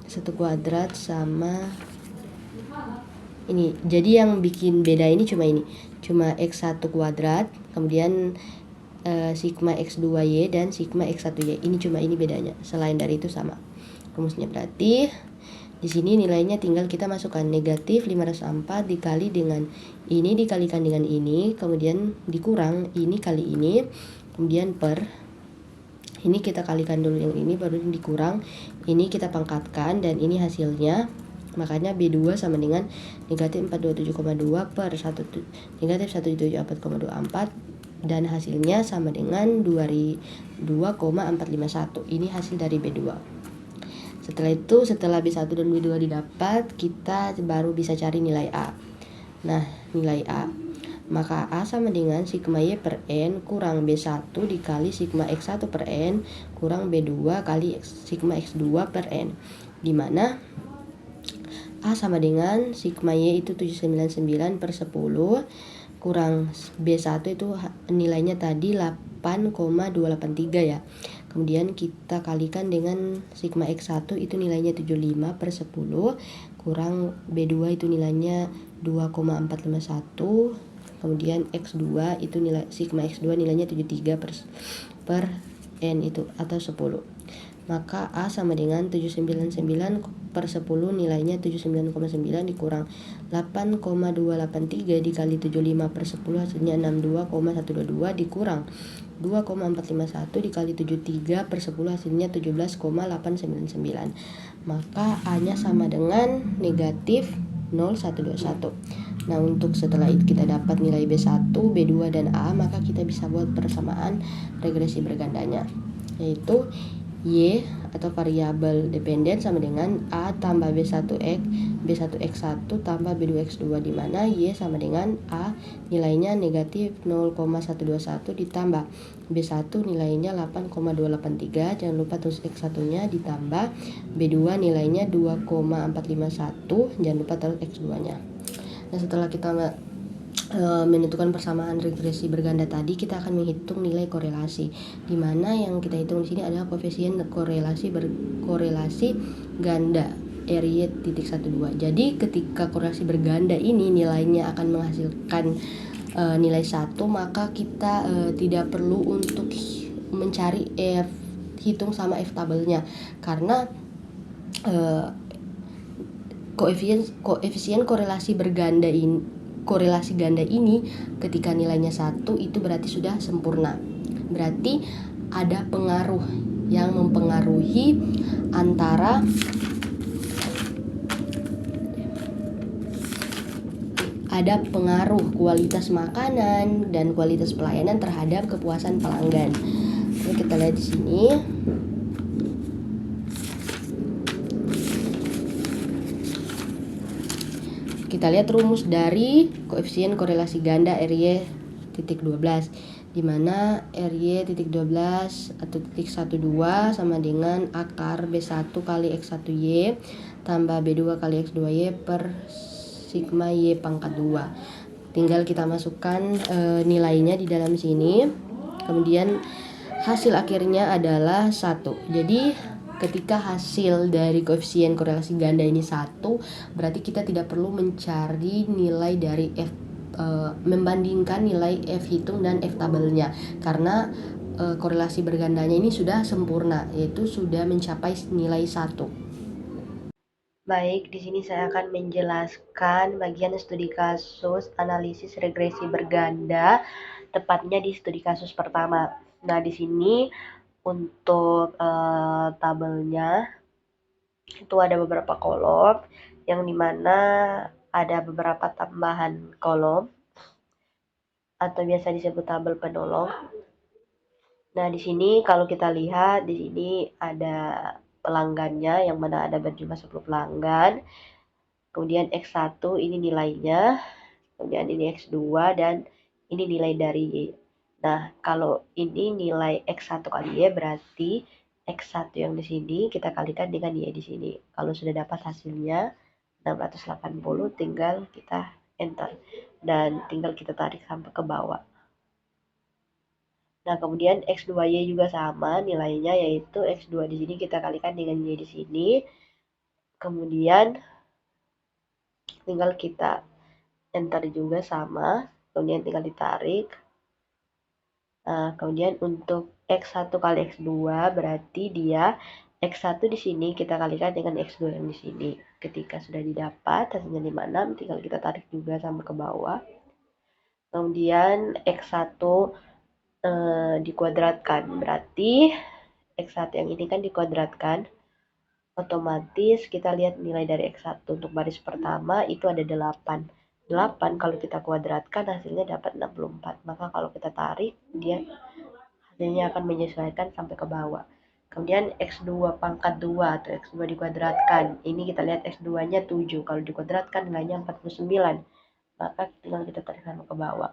1 kuadrat sama ini. Jadi yang bikin beda ini cuma X1 kuadrat, kemudian sigma X2Y dan sigma X1Y. Ini bedanya. Selain dari itu sama rumusnya. Berarti di sini nilainya tinggal kita masukkan negatif 504 dikali dengan ini dikalikan dengan ini, kemudian dikurang ini kali ini, kemudian per ini kita kalikan dulu yang ini baru dikurang ini kita pangkatkan dan ini hasilnya. Makanya B2 sama dengan negatif 427,2 per negatif 174,24 dan hasilnya sama dengan 2,451. Ini hasil dari B2. Setelah itu, setelah B1 dan B2 didapat, kita baru bisa cari nilai A. Nah, nilai A, maka A sama dengan sigma Y per N kurang B1 dikali sigma X1 per N kurang B2 kali sigma X2 per N, dimana A sama dengan sigma Y itu 799 per 10 kurang B1 itu nilainya tadi 8,283 ya. Kemudian kita kalikan dengan sigma X1 itu nilainya 75 per 10 kurang B2 itu nilainya 2,451. Kemudian X2 itu nilai sigma X2 nilainya 73 per N itu atau 10. Maka A sama dengan 799 per 10 nilainya 79,9 dikurang 8,283 dikali 75 per 10 hasilnya 62,122 dikurang 2,451 dikali 73 per 10 hasilnya 17,899. Maka A nya sama dengan negatif 0,121. Nah, untuk setelah itu kita dapat nilai B1, B2, dan A, maka kita bisa buat persamaan regresi bergandanya, yaitu Y atau variabel dependen sama dengan A tambah B1X, B1X1 tambah B2X2, di mana Y sama dengan A nilainya negatif 0,121 ditambah B1 nilainya 8,283, jangan lupa tulis X1-nya, ditambah B2 nilainya 2,451, jangan lupa taruh X2-nya. Nah, setelah kita menentukan persamaan regresi berganda tadi, kita akan menghitung nilai korelasi, di mana yang kita hitung di sini adalah koefisien korelasi ganda RY.12. Jadi ketika korelasi berganda ini nilainya akan menghasilkan nilai 1, maka kita tidak perlu untuk mencari hitung sama F tabelnya, karena koefisien korelasi ganda ini ketika nilainya 1 itu berarti sudah sempurna. Berarti ada pengaruh yang mempengaruhi antara ada pengaruh kualitas makanan dan kualitas pelayanan terhadap kepuasan pelanggan. Jadi kita lihat di sini. Kita lihat rumus dari koefisien korelasi ganda RY.12, di mana RY.12 atau titik 12 sama dengan akar B1 kali X1Y tambah B2 kali X2Y per sigma Y pangkat 2. Tinggal kita masukkan nilainya di dalam sini. Kemudian hasil akhirnya adalah 1. Jadi ketika hasil dari koefisien korelasi ganda ini 1, berarti kita tidak perlu mencari nilai dari F, membandingkan nilai F hitung dan F tabelnya, karena korelasi bergandanya ini sudah sempurna, yaitu sudah mencapai nilai 1. Baik, di sini saya akan menjelaskan bagian studi kasus analisis regresi berganda, tepatnya di studi kasus pertama. Nah, di sini untuk tabelnya itu ada beberapa kolom, yang dimana ada beberapa tambahan kolom atau biasa disebut tabel penolong. Nah, di sini kalau kita lihat, di sini ada pelanggannya, yang mana ada berjumlah 10 pelanggan. Kemudian X1 ini nilainya, kemudian ini X2, dan ini nilai dari Y. Nah, kalau ini nilai X1 kali Y, berarti X1 yang di sini kita kalikan dengan Y di sini. Kalau sudah dapat hasilnya 680, tinggal kita enter dan tinggal kita tarik sampai ke bawah. Nah, kemudian X2Y juga sama nilainya, yaitu X2 di sini kita kalikan dengan Y di sini. Kemudian tinggal kita enter juga sama, kemudian tinggal ditarik. Nah, kemudian untuk X1 kali X2 berarti dia X1 di sini kita kalikan dengan X2 yang di sini. Ketika sudah didapat hasilnya 56, tinggal kita tarik juga sama ke bawah. Kemudian X1 dikuadratkan, berarti X1 yang ini kan dikuadratkan, otomatis kita lihat nilai dari X1 untuk baris pertama itu ada 8. 8 kalau kita kuadratkan hasilnya dapat 64. Maka kalau kita tarik, dia hasilnya akan menyesuaikan sampai ke bawah. Kemudian X2 pangkat 2 atau X2 dikuadratkan. Ini kita lihat X2-nya 7. Kalau dikuadratkan nilainya 49. Maka tinggal kita tarik sama ke bawah.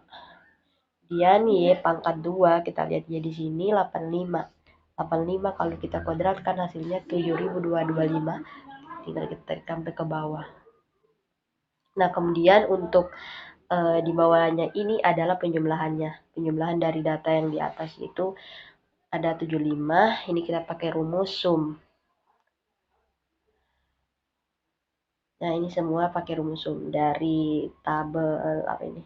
Kemudian Y pangkat 2, kita lihat Y di sini 85. 85 kalau kita kuadratkan hasilnya 7225. Tinggal kita tarik sampai ke bawah. Nah, kemudian untuk di bawahnya ini adalah penjumlahannya. Penjumlahan dari data yang di atas itu ada 75. Ini kita pakai rumus sum. Nah, ini semua pakai rumus sum dari tabel apa ini?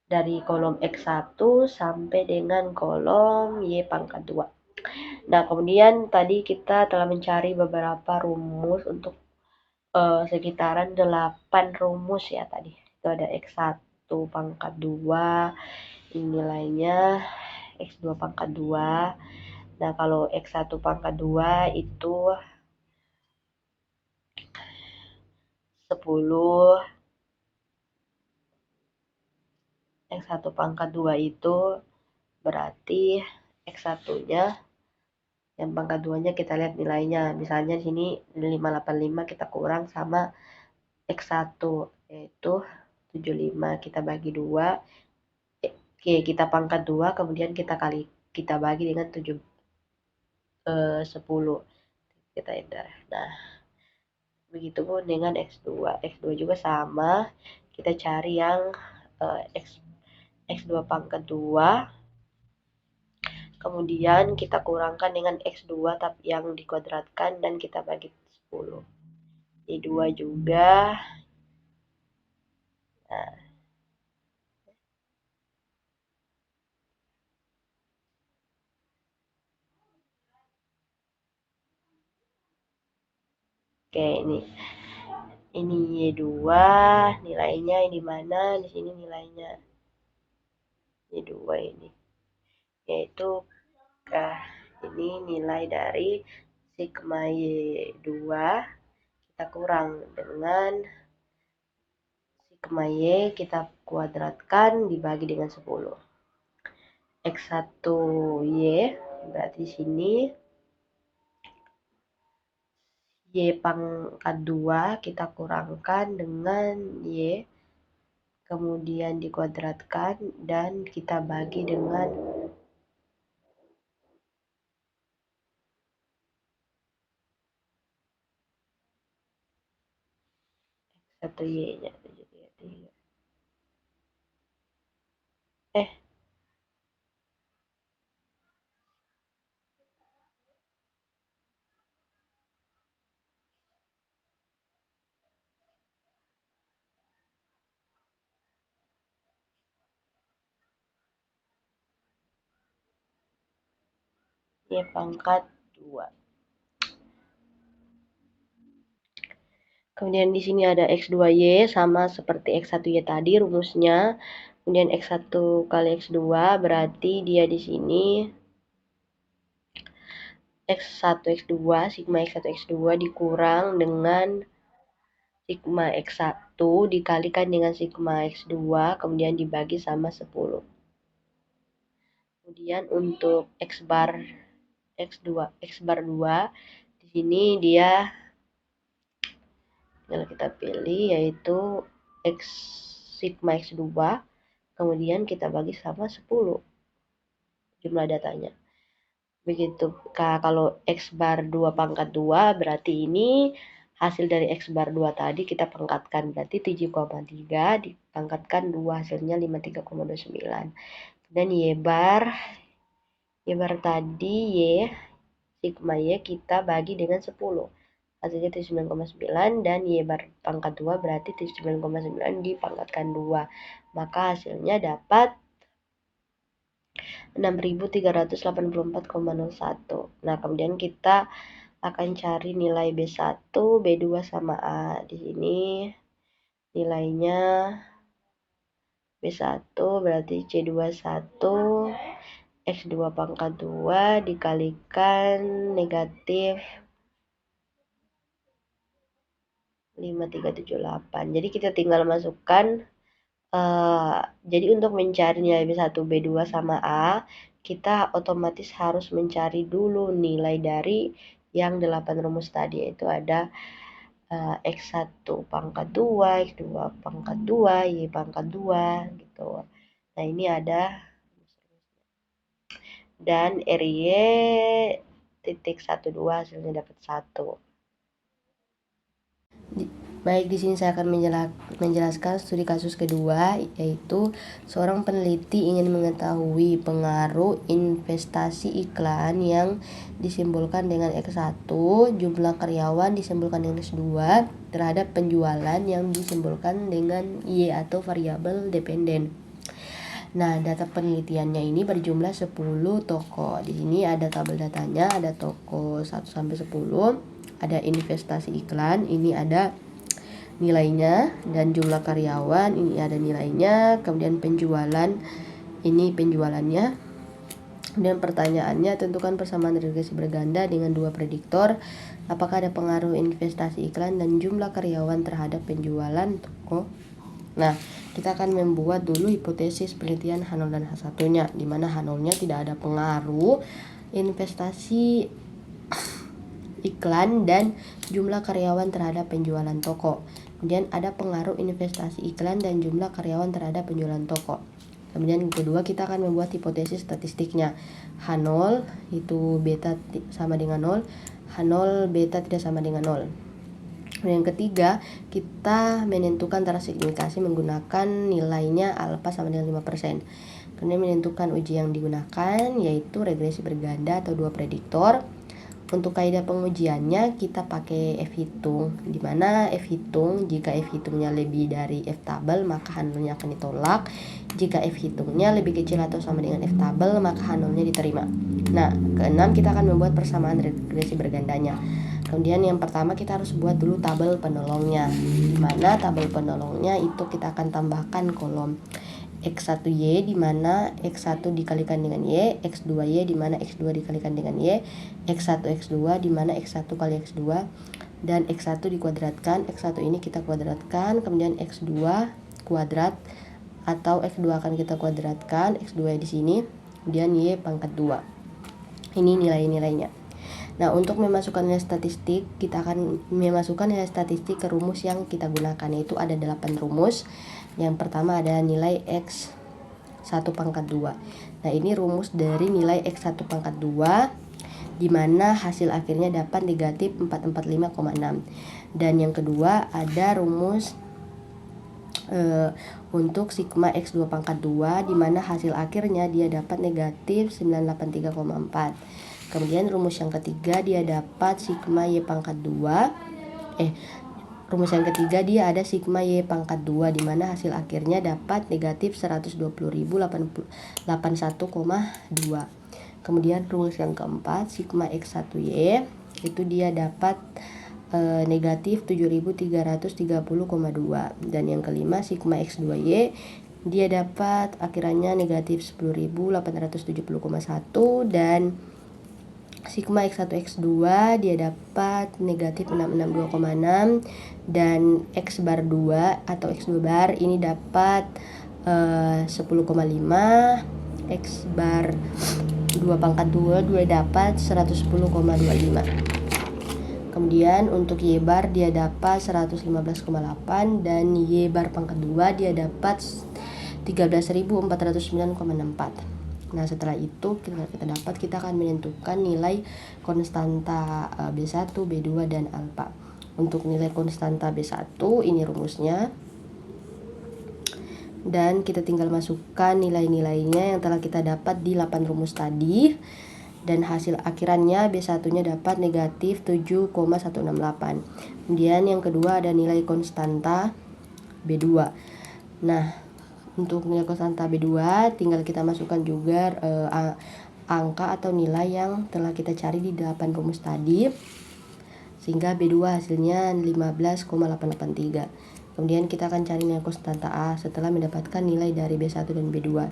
Dari kolom X1 sampai dengan kolom Y pangkat 2. Nah, kemudian tadi kita telah mencari beberapa rumus untuk sekitaran 8 rumus ya tadi. Itu ada X1 pangkat 2, ini nilainya X2 pangkat 2. Nah, kalau X1 pangkat 2 itu 10. X1 pangkat 2 itu berarti X1-nya yang pangkat 2-nya kita lihat nilainya. Misalnya di sini 585 kita kurang sama X1 yaitu 75, kita bagi 2. Oke, kita pangkat 2 kemudian kita bagi dengan 10. Kita enter. Nah, begitupun dengan X2. X2 juga sama. Kita cari yang X2 pangkat 2. Kemudian kita kurangkan dengan X2 tapi yang dikuadratkan dan kita bagi 10. Di 2 juga. Nah, oke, ini Y2 nilainya di mana? Di sini nilainya Y2 ini. Yaitu ini nilai dari sigma Y2 kita kurang dengan sigma Y kita kuadratkan dibagi dengan 10. X1Y berarti di sini Y pangkat 2 kita kurangkan dengan Y kemudian dikuadratkan dan kita bagi dengan 1Y-nya. Y pangkat 2. Kemudian di sini ada X2Y sama seperti X1Y tadi rumusnya. Kemudian X1 kali X2 berarti dia di sini X1 X2 sigma X1 X2 dikurang dengan sigma X1 dikalikan dengan sigma X2 kemudian dibagi sama 10. Kemudian untuk X bar 2 di sini dia yang kita pilih yaitu X sigma X2 kemudian kita bagi sama 10 jumlah datanya. Begitu. Kalau X bar 2 pangkat 2 berarti ini hasil dari X bar 2 tadi kita pangkatkan berarti 7,3 dipangkatkan 2 hasilnya 53,29. Dan Y bar tadi Y sigma Y kita bagi dengan 10 hasilnya 79,9 dan Y bar pangkat 2 berarti 79,9 dipangkatkan 2 maka hasilnya dapat 6384,01. Nah, kemudian kita akan cari nilai B1, B2 sama A. Di sini nilainya B1 berarti C21 X2 pangkat 2 dikalikan negatif 5378. Jadi kita tinggal masukkan jadi untuk mencari nilai B1, B2 sama A, kita otomatis harus mencari dulu nilai dari yang 8 rumus tadi, yaitu ada X1 pangkat 2, X2 pangkat 2, Y pangkat 2 gitu. Nah, ini ada dan RY titik 12 hasilnya dapat 1. Baik, di sini saya akan menjelaskan studi kasus kedua, yaitu seorang peneliti ingin mengetahui pengaruh investasi iklan yang disimbolkan dengan X1, jumlah karyawan disimbolkan dengan X2 terhadap penjualan yang disimbolkan dengan Y atau variabel dependen. Nah, data penelitiannya ini berjumlah 10 toko. Di sini ada tabel datanya, ada toko 1 sampai 10, ada investasi iklan, ini ada nilainya, dan jumlah karyawan ini ada nilainya, kemudian penjualan ini penjualannya. Dan pertanyaannya, tentukan persamaan regresi berganda dengan dua prediktor. Apakah ada pengaruh investasi iklan dan jumlah karyawan terhadap penjualan toko? Nah, kita akan membuat dulu hipotesis penelitian H0 dan H1-nya, di mana H0-nya tidak ada pengaruh investasi iklan dan jumlah karyawan terhadap penjualan toko. Kemudian ada pengaruh investasi iklan dan jumlah karyawan terhadap penjualan toko. Kemudian kedua, kita akan membuat hipotesis statistiknya. H0 itu beta sama dengan 0, H0 beta tidak sama dengan 0. Dan yang ketiga, kita menentukan tara signifikasi menggunakan nilainya alfa sama dengan 5%. Kemudian menentukan uji yang digunakan, yaitu regresi berganda atau dua prediktor. Untuk kaidah pengujiannya kita pakai F hitung, di mana F hitung, jika F hitungnya lebih dari F tabel maka H0-nya akan ditolak. Jika F hitungnya lebih kecil atau sama dengan F tabel maka H0-nya diterima. Nah, keenam, kita akan membuat persamaan regresi bergandanya. Kemudian yang pertama kita harus buat dulu tabel penolongnya, di mana tabel penolongnya itu kita akan tambahkan kolom X1Y di mana X1 dikalikan dengan Y, X2Y di mana X2 dikalikan dengan Y, X1 X2 di mana X1 kali X2, dan X1 dikuadratkan. X1 ini kita kuadratkan, kemudian X2 kuadrat atau X2 akan kita kuadratkan, X2 di sini, kemudian Y pangkat 2. Ini nilai-nilainya. Nah, untuk memasukkan nilai statistik, kita akan memasukkan nilai statistik ke rumus yang kita gunakan, yaitu ada 8 rumus. Yang pertama ada nilai X1 pangkat 2. Nah, ini rumus dari nilai X1 pangkat 2, di mana hasil akhirnya dapat negatif 445,6. Dan yang kedua ada rumus untuk sigma X2 pangkat 2, di mana hasil akhirnya dia dapat negatif 983,4. Kemudian rumus yang ketiga dia dapat sigma Y pangkat 2. Rumus yang ketiga dia ada sigma Y pangkat 2, di mana hasil akhirnya dapat negatif 120.081,2. Kemudian rumus yang keempat sigma X1Y itu dia dapat negatif 7.330,2. Dan yang kelima sigma X2Y dia dapat akhirannya negatif 10.870,1. dan sigma X1 X2 dia dapat negatif 662,6, dan X bar 2 atau X2 bar ini dapat 10,5, X bar 2 pangkat 2 dapat 110,25. Kemudian untuk Y bar dia dapat 115,8, dan Y bar pangkat 2 dia dapat 13.409,64. Nah, setelah itu kita akan menentukan nilai konstanta B1, B2, dan alfa. Untuk nilai konstanta B1 ini rumusnya. Dan kita tinggal masukkan nilai-nilainya yang telah kita dapat di 8 rumus tadi. Dan hasil akhirannya B1-nya dapat negatif 7,168. Kemudian yang kedua ada nilai konstanta B2. Nah, untuk nilai konstanta B2 tinggal kita masukkan juga angka atau nilai yang telah kita cari di 8 rumus tadi, sehingga B2 hasilnya 15,883. Kemudian kita akan cari nilai konstanta A setelah mendapatkan nilai dari B1 dan B2,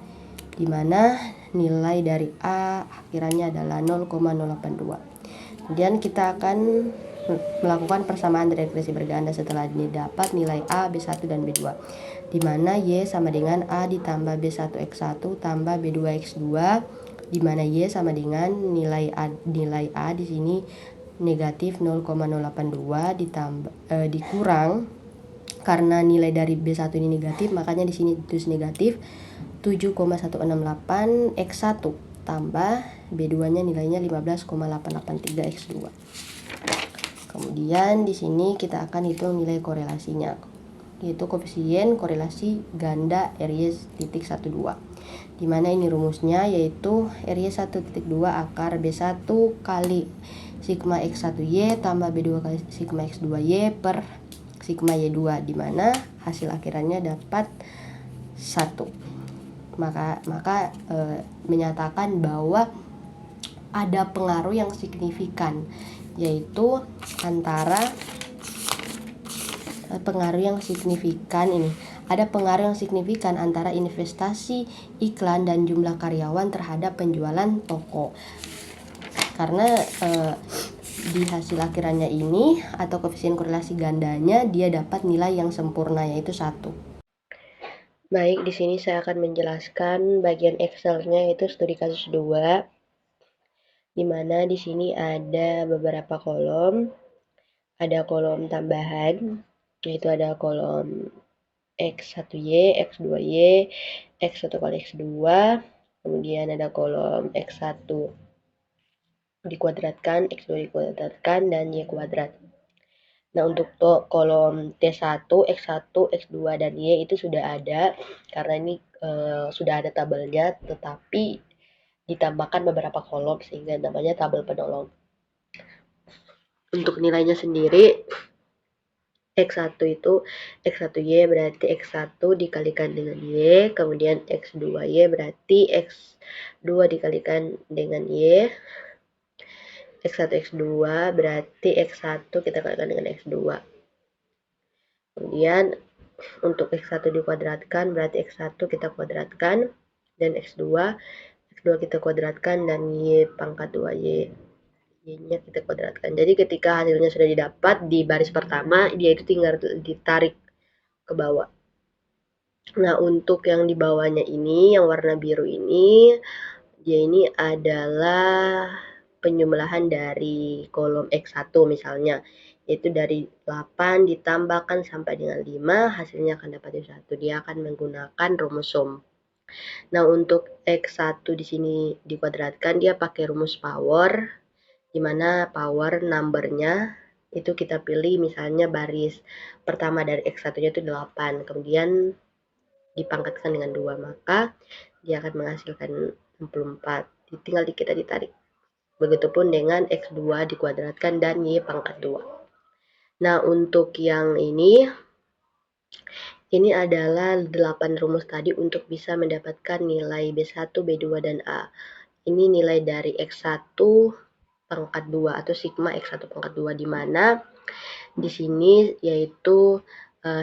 di mana nilai dari A akhirannya adalah 0,082. Kemudian kita akan melakukan persamaan regresi berganda setelah didapat nilai A, B1 dan B2, di mana Y sama dengan A ditambah B1X1 tambah B2X2, di mana Y sama dengan nilai A di sini negatif 0,082 dikurang, karena nilai dari B1 ini negatif, makanya di sini ditulis negatif 7,168 X1 tambah B2-nya nilainya 15,883 X2. Kemudian di sini kita akan hitung nilai korelasinya, yaitu koefisien korelasi ganda RY.12, di mana ini rumusnya yaitu RY1.2 akar B1 kali sigma X1Y tambah B2 kali sigma X2Y per sigma Y2, di mana hasil akhirannya dapat 1. Maka menyatakan bahwa ada pengaruh yang signifikan, yaitu antara ada pengaruh yang signifikan antara investasi iklan dan jumlah karyawan terhadap penjualan toko. Karena di hasil akhirannya ini atau koefisien korelasi gandanya dia dapat nilai yang sempurna, yaitu 1. Baik, di sini saya akan menjelaskan bagian Excel-nya, yaitu studi kasus 2, di mana di sini ada beberapa kolom. Ada kolom tambahan, yaitu ada kolom X1Y, X2Y, X1 kali X2, kemudian ada kolom X1 dikuadratkan, X2 dikuadratkan, dan Y kuadrat. Nah, untuk kolom T1, X1, X2, dan Y itu sudah ada, karena ini sudah ada tabelnya, tetapi ditambahkan beberapa kolom sehingga namanya tabel penolong. Untuk nilainya sendiri, X1 itu X1Y berarti X1 dikalikan dengan Y, kemudian X2Y berarti X2 dikalikan dengan Y, X1 X2 berarti X1 kita kalikan dengan X2. Kemudian untuk X1 dikuadratkan berarti X1 kita kuadratkan, dan X2 kita kuadratkan, dan Y pangkat 2Y, Y-nya kita kuadratkan. Jadi ketika hasilnya sudah didapat di baris pertama, dia itu tinggal ditarik ke bawah. Nah, untuk yang di bawahnya ini, yang warna biru ini, dia ini adalah penjumlahan dari kolom X1 misalnya, yaitu dari 8 ditambahkan sampai dengan 5, hasilnya akan dapat 1. Dia akan menggunakan rumus sum. Nah, untuk X1 di sini dikuadratkan, dia pakai rumus power, di mana power numbernya itu kita pilih misalnya baris pertama dari X1-nya itu 8, kemudian dipangkatkan dengan 2, maka dia akan menghasilkan 64. Tinggal kita ditarik. Begitupun dengan X2 dikuadratkan dan Y pangkat 2. Nah, untuk yang ini adalah 8 rumus tadi untuk bisa mendapatkan nilai B1, B2, dan A. Ini nilai dari X1 pangkat 2 atau sigma X1 pangkat 2, di mana di sini yaitu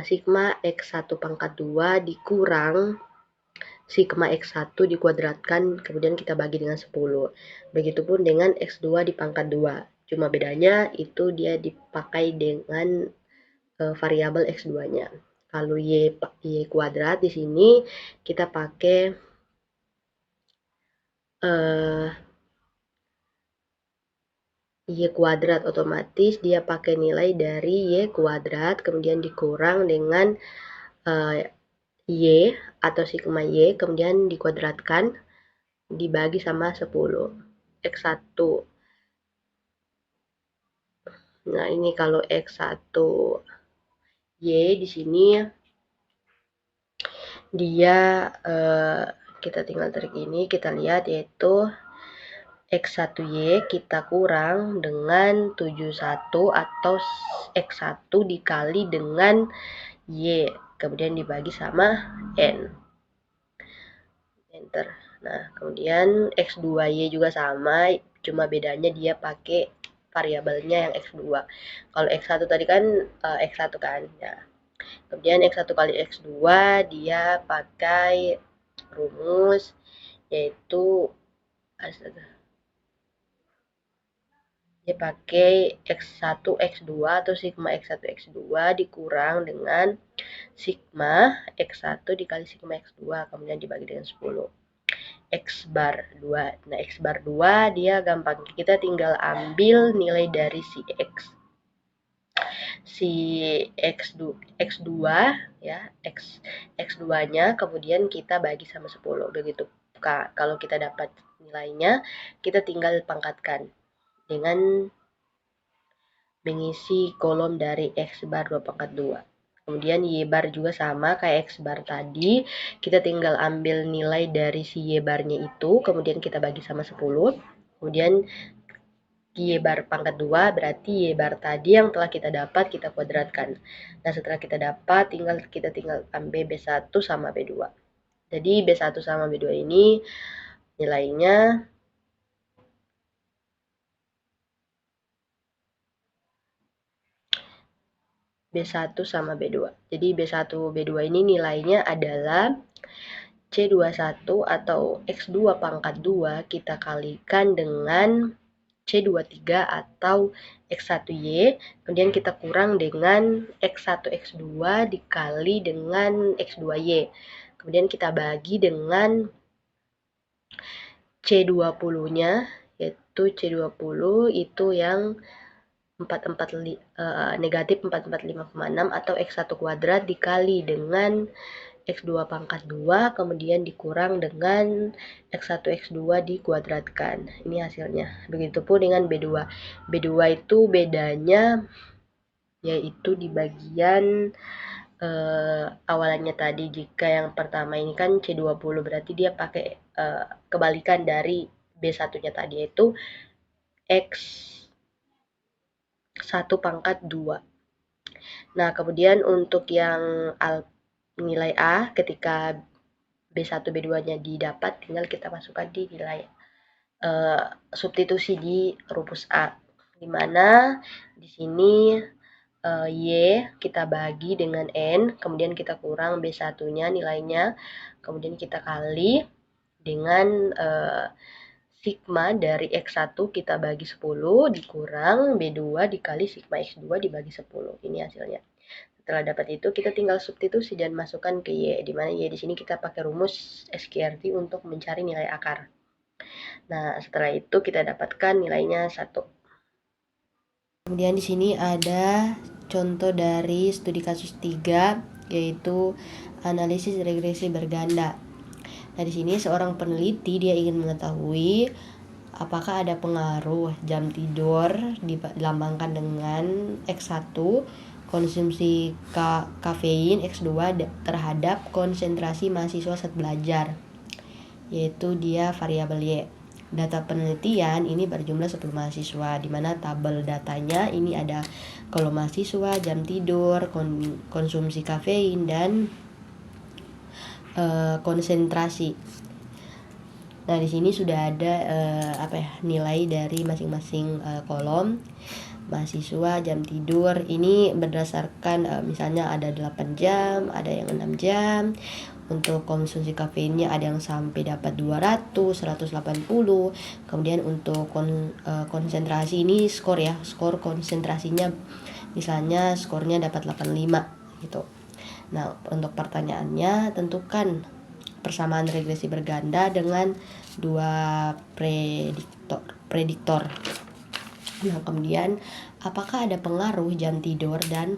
sigma X1 pangkat 2 dikurang sigma X1 dikuadratkan, kemudian kita bagi dengan 10. Begitupun dengan X2 di pangkat 2. Cuma bedanya itu dia dipakai dengan variabel X2-nya. Kalau Y kuadrat di sini kita pakai Y kuadrat, otomatis dia pakai nilai dari Y kuadrat, kemudian dikurang dengan Y atau sigma Y, kemudian dikuadratkan, dibagi sama 10. X1. Nah, ini kalau X1 Y di sini dia kita tinggal tarik ini, kita lihat yaitu X1Y kita kurang dengan 71 atau X1 dikali dengan Y, kemudian dibagi sama N. Enter. Nah, kemudian X2Y juga sama, cuma bedanya dia pakai variabelnya yang X2. Kalau X1 tadi kan X1 kan. Ya. Kemudian X1 kali X2 dia pakai rumus yaitu dia pakai X1 X2 atau sigma X1 X2 dikurang dengan sigma X1 dikali sigma X2 kemudian dibagi dengan 10. X bar 2. Nah, X bar 2 dia gampang. Kita tinggal ambil nilai dari si X2 ya, X2-nya kemudian kita bagi sama 10. Begitu. Kalau kita dapat nilainya, kita tinggal pangkatkan dengan mengisi kolom dari X bar 2 pangkat 2. Kemudian Y bar juga sama kayak X bar tadi, kita tinggal ambil nilai dari si Y barnya itu, kemudian kita bagi sama 10, kemudian Y bar pangkat 2 berarti Y bar tadi yang telah kita dapat kita kuadratkan. Nah setelah kita dapat, kita tinggal ambil B1 sama B2. Jadi B1 sama B2 ini nilainya B1 sama B2. Jadi B1, B2 ini nilainya adalah C21 atau X2 pangkat 2 kita kalikan dengan C23 atau X1Y, kemudian kita kurang dengan X1 X2 dikali dengan X2Y. Kemudian kita bagi dengan C20-nya, yaitu C20 itu yang negatif 445,6 atau X1 kuadrat dikali dengan X2 pangkat 2 kemudian dikurang dengan X1 X2 dikuadratkan. Ini hasilnya. Begitupun dengan B2. B2 itu bedanya yaitu di bagian awalannya tadi. Jika yang pertama ini kan C20 berarti dia pakai kebalikan dari B1-nya tadi yaitu X1 pangkat 2. Nah, kemudian untuk yang nilai A ketika B1 B2-nya didapat tinggal kita masukkan di nilai substitusi di rumus A, di mana di sini Y kita bagi dengan N, kemudian kita kurang B1-nya nilainya, kemudian kita kali dengan sigma dari X1 kita bagi 10 dikurang B2 dikali sigma X2 dibagi 10. Ini hasilnya. Setelah dapat itu, kita tinggal substitusi dan masukkan ke Y, di mana Y di sini kita pakai rumus SQRT untuk mencari nilai akar. Nah, setelah itu kita dapatkan nilainya 1. Kemudian di sini ada contoh dari studi kasus 3, yaitu analisis regresi berganda. Nah, di sini seorang peneliti dia ingin mengetahui apakah ada pengaruh jam tidur dilambangkan dengan X1, konsumsi kafein X2 terhadap konsentrasi mahasiswa saat belajar, yaitu dia variabel Y. Data penelitian ini berjumlah 10 mahasiswa, di mana tabel datanya ini ada kolom mahasiswa, jam tidur, konsumsi kafein, dan konsentrasi. Nah, di sini sudah ada nilai dari masing-masing kolom. Mahasiswa, jam tidur ini berdasarkan misalnya ada 8 jam, ada yang 6 jam. Untuk konsumsi kafeinnya ada yang sampai dapat 200, 180. Kemudian untuk konsentrasi ini skor ya, skor konsentrasinya misalnya skornya dapat 85 gitu. Nah, untuk pertanyaannya tentukan persamaan regresi berganda dengan dua prediktor. Nah, kemudian apakah ada pengaruh jam tidur dan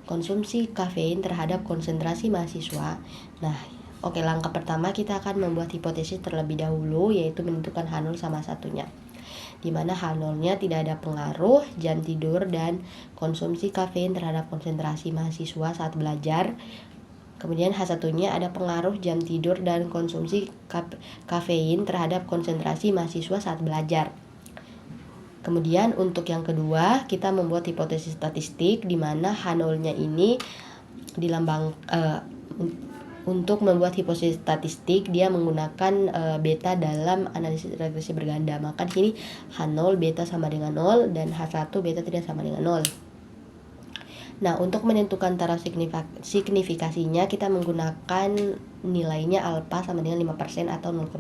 konsumsi kafein terhadap konsentrasi mahasiswa? Nah, oke, langkah pertama kita akan membuat hipotesis terlebih dahulu, yaitu menentukan H0 sama satunya, di mana H0-nya tidak ada pengaruh jam tidur dan konsumsi kafein terhadap konsentrasi mahasiswa saat belajar. Kemudian H1-nya ada pengaruh jam tidur dan konsumsi kafein terhadap konsentrasi mahasiswa saat belajar. Kemudian untuk yang kedua, kita membuat hipotesis statistik di mana H0-nya ini untuk membuat hipotesis statistik dia menggunakan beta dalam analisis regresi berganda. Maka di sini H0 beta sama dengan 0 dan H1 beta tidak sama dengan 0. Nah, untuk menentukan taraf signifikasinya kita menggunakan nilainya alfa sama dengan 5% atau 0,05.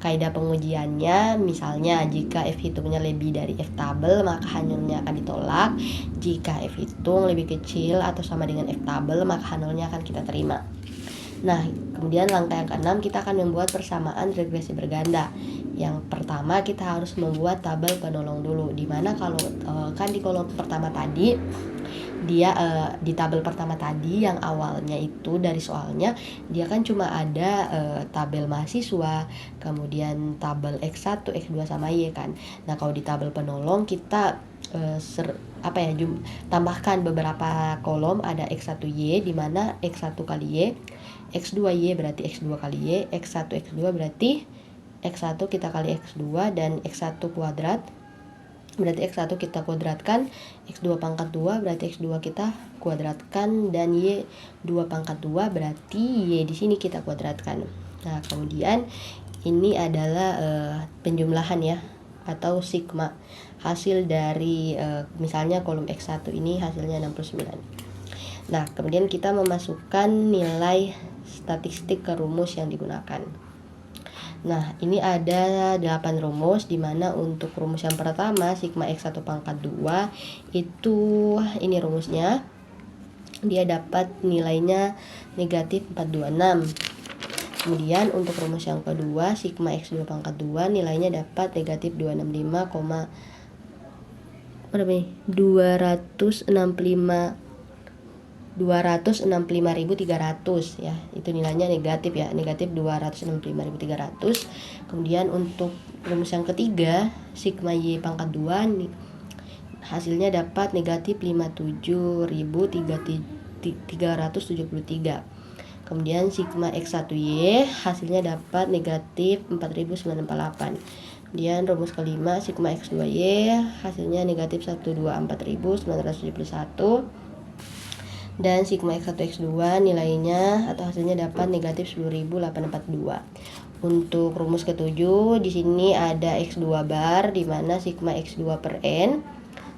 Kaidah pengujiannya misalnya jika F hitungnya lebih dari F tabel maka H0-nya akan ditolak. Jika F hitung lebih kecil atau sama dengan F tabel maka H0-nya akan kita terima. Nah, kemudian langkah yang keenam kita akan membuat persamaan regresi berganda. Yang pertama kita harus membuat tabel penolong dulu, dimana kalau kan di kolom pertama tadi dia di tabel pertama tadi yang awalnya itu dari soalnya dia kan cuma ada tabel mahasiswa, kemudian tabel X1, X2 sama Y kan. Nah, kalau di tabel penolong kita tambahkan beberapa kolom, ada X1Y di mana X1 kali Y, X2Y berarti X2 kali Y, X1 X2 berarti X1 kita kali X2 dan X1 kuadrat berarti X1 kita kuadratkan, X2 pangkat 2 berarti X2 kita kuadratkan, dan Y2 pangkat 2 berarti Y di sini kita kuadratkan. Nah, kemudian ini adalah penjumlahan ya atau sigma hasil dari misalnya kolom X1 ini hasilnya 69. Nah, kemudian kita memasukkan nilai statistik ke rumus yang digunakan. Nah, ini ada 8 rumus, dimana untuk rumus yang pertama sigma X1 pangkat 2 itu ini rumusnya, dia dapat nilainya negatif 426. Kemudian untuk rumus yang kedua sigma X2 pangkat 2 nilainya dapat negatif 265,300 ya, itu nilainya negatif ya, negatif 265.300. Kemudian untuk rumus yang ketiga sigma Y pangkat 2 hasilnya dapat negatif 57.373. Kemudian sigma X1Y hasilnya dapat negatif 4.948. Kemudian rumus kelima sigma X2Y hasilnya negatif 124.971. Dan sigma X1 X2 nilainya atau hasilnya dapat negatif 10.842. Untuk rumus ketujuh di sini ada X2 bar, di mana sigma X2 per N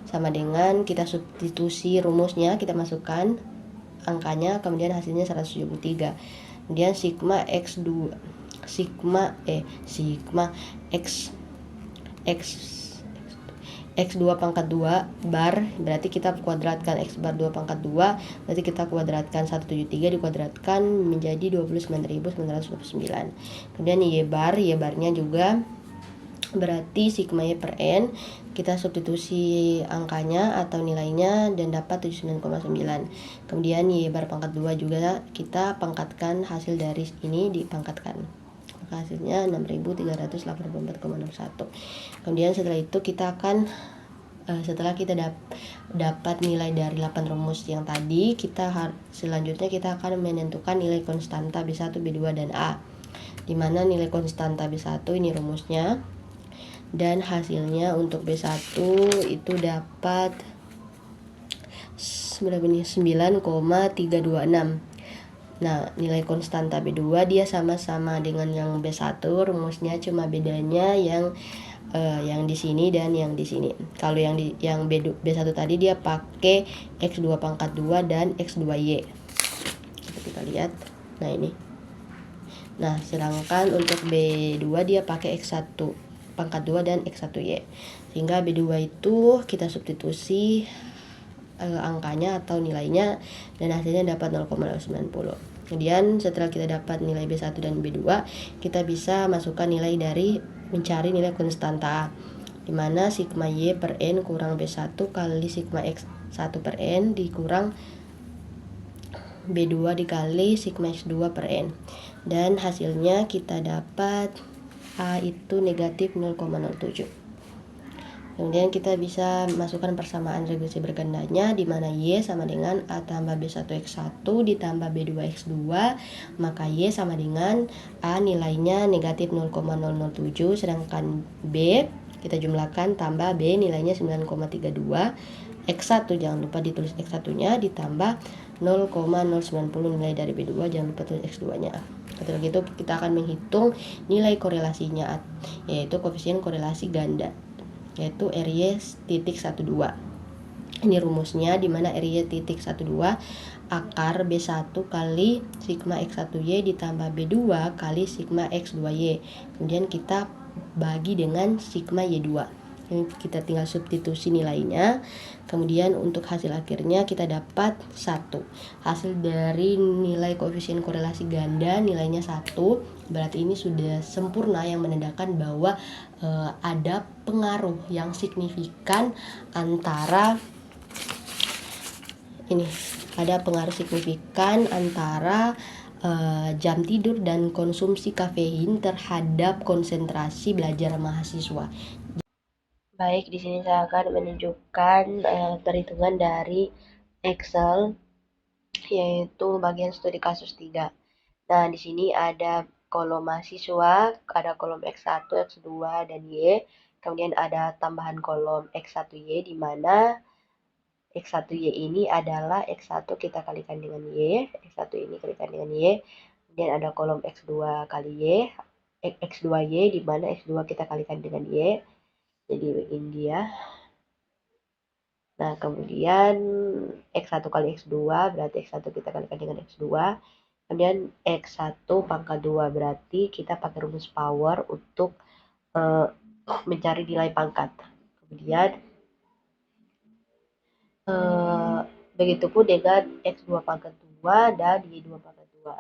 sama dengan kita substitusi rumusnya, kita masukkan angkanya, kemudian hasilnya 173. Kemudian sigma X2 X2 pangkat 2 bar berarti kita kuadratkan X bar 2 pangkat 2 berarti kita kuadratkan 173 dikuadratkan menjadi 29.929. Kemudian Y barnya juga berarti sigma Y per N kita substitusi angkanya atau nilainya dan dapat 79,9. Kemudian Y bar pangkat 2 juga kita pangkatkan hasil dari ini dipangkatkan, maka hasilnya 6.384,61. Kemudian setelah itu kita akan setelah kita dapat nilai dari 8 rumus yang tadi, selanjutnya kita akan menentukan nilai konstanta B1, B2 dan A, dimana nilai konstanta B1 ini rumusnya, dan hasilnya untuk B1 itu dapat 9,326. Nah, nilai konstanta B2 dia sama-sama dengan yang B1, rumusnya cuma bedanya yang di sini dan yang di sini. Kalau yang B1 tadi dia pakai X2 pangkat 2 dan X2Y. Seperti kita lihat. Nah, ini. Nah, sedangkan untuk B2 dia pakai X1 pangkat 2 dan X1Y. Sehingga B2 itu kita substitusi angkanya atau nilainya dan hasilnya dapat 0,90. Kemudian setelah kita dapat nilai B1 dan B2, kita bisa masukkan nilai dari mencari nilai konstanta A, dimana sigma Y per N kurang B1 kali sigma X1 per N dikurang B2 dikali sigma X2 per N, dan hasilnya kita dapat A itu negatif 0,07. Kemudian kita bisa masukkan persamaan regresi bergandanya, di mana Y sama dengan A tambah B1X1 ditambah B2X2, maka Y sama dengan A nilainya negatif 0,007, sedangkan B kita jumlahkan tambah B nilainya 9,32, X1 jangan lupa ditulis X1-nya ditambah 0,090 nilai dari B2, jangan lupa tulis X2-nya. Setelah itu kita akan menghitung nilai korelasinya, yaitu koefisien korelasi ganda, yaitu RY.12. Ini rumusnya, dimana R-Y titik 12 akar B1 kali sigma X1Y ditambah B2 kali sigma X2Y. Kemudian kita bagi dengan sigma Y2. Ini kita tinggal substitusi nilainya. Kemudian untuk hasil akhirnya kita dapat 1. Hasil dari nilai koefisien korelasi ganda nilainya 1. Berarti ini sudah sempurna, yang menandakan bahwa ada pengaruh yang signifikan antara ini, ada pengaruh signifikan antara jam tidur dan konsumsi kafein terhadap konsentrasi belajar mahasiswa. Baik, di sini saya akan menunjukkan perhitungan dari Excel, yaitu bagian studi kasus 3. Nah, di sini ada kolom mahasiswa, ada kolom X1, X2, dan Y. Kemudian ada tambahan kolom X1Y, di mana X1Y ini adalah X1 kita kalikan dengan Y, X1 ini kalikan dengan Y, kemudian ada kolom X2 kali Y, X2Y, di mana X2 kita kalikan dengan Y, jadi begini dia. Nah, kemudian X1 kali X2, berarti X1 kita kalikan dengan X2, kemudian X1 pangkat 2, berarti kita pakai rumus power untuk mencari nilai pangkat. Kemudian begitupun dengan X2 pangkat 2 dan Y2 pangkat 2.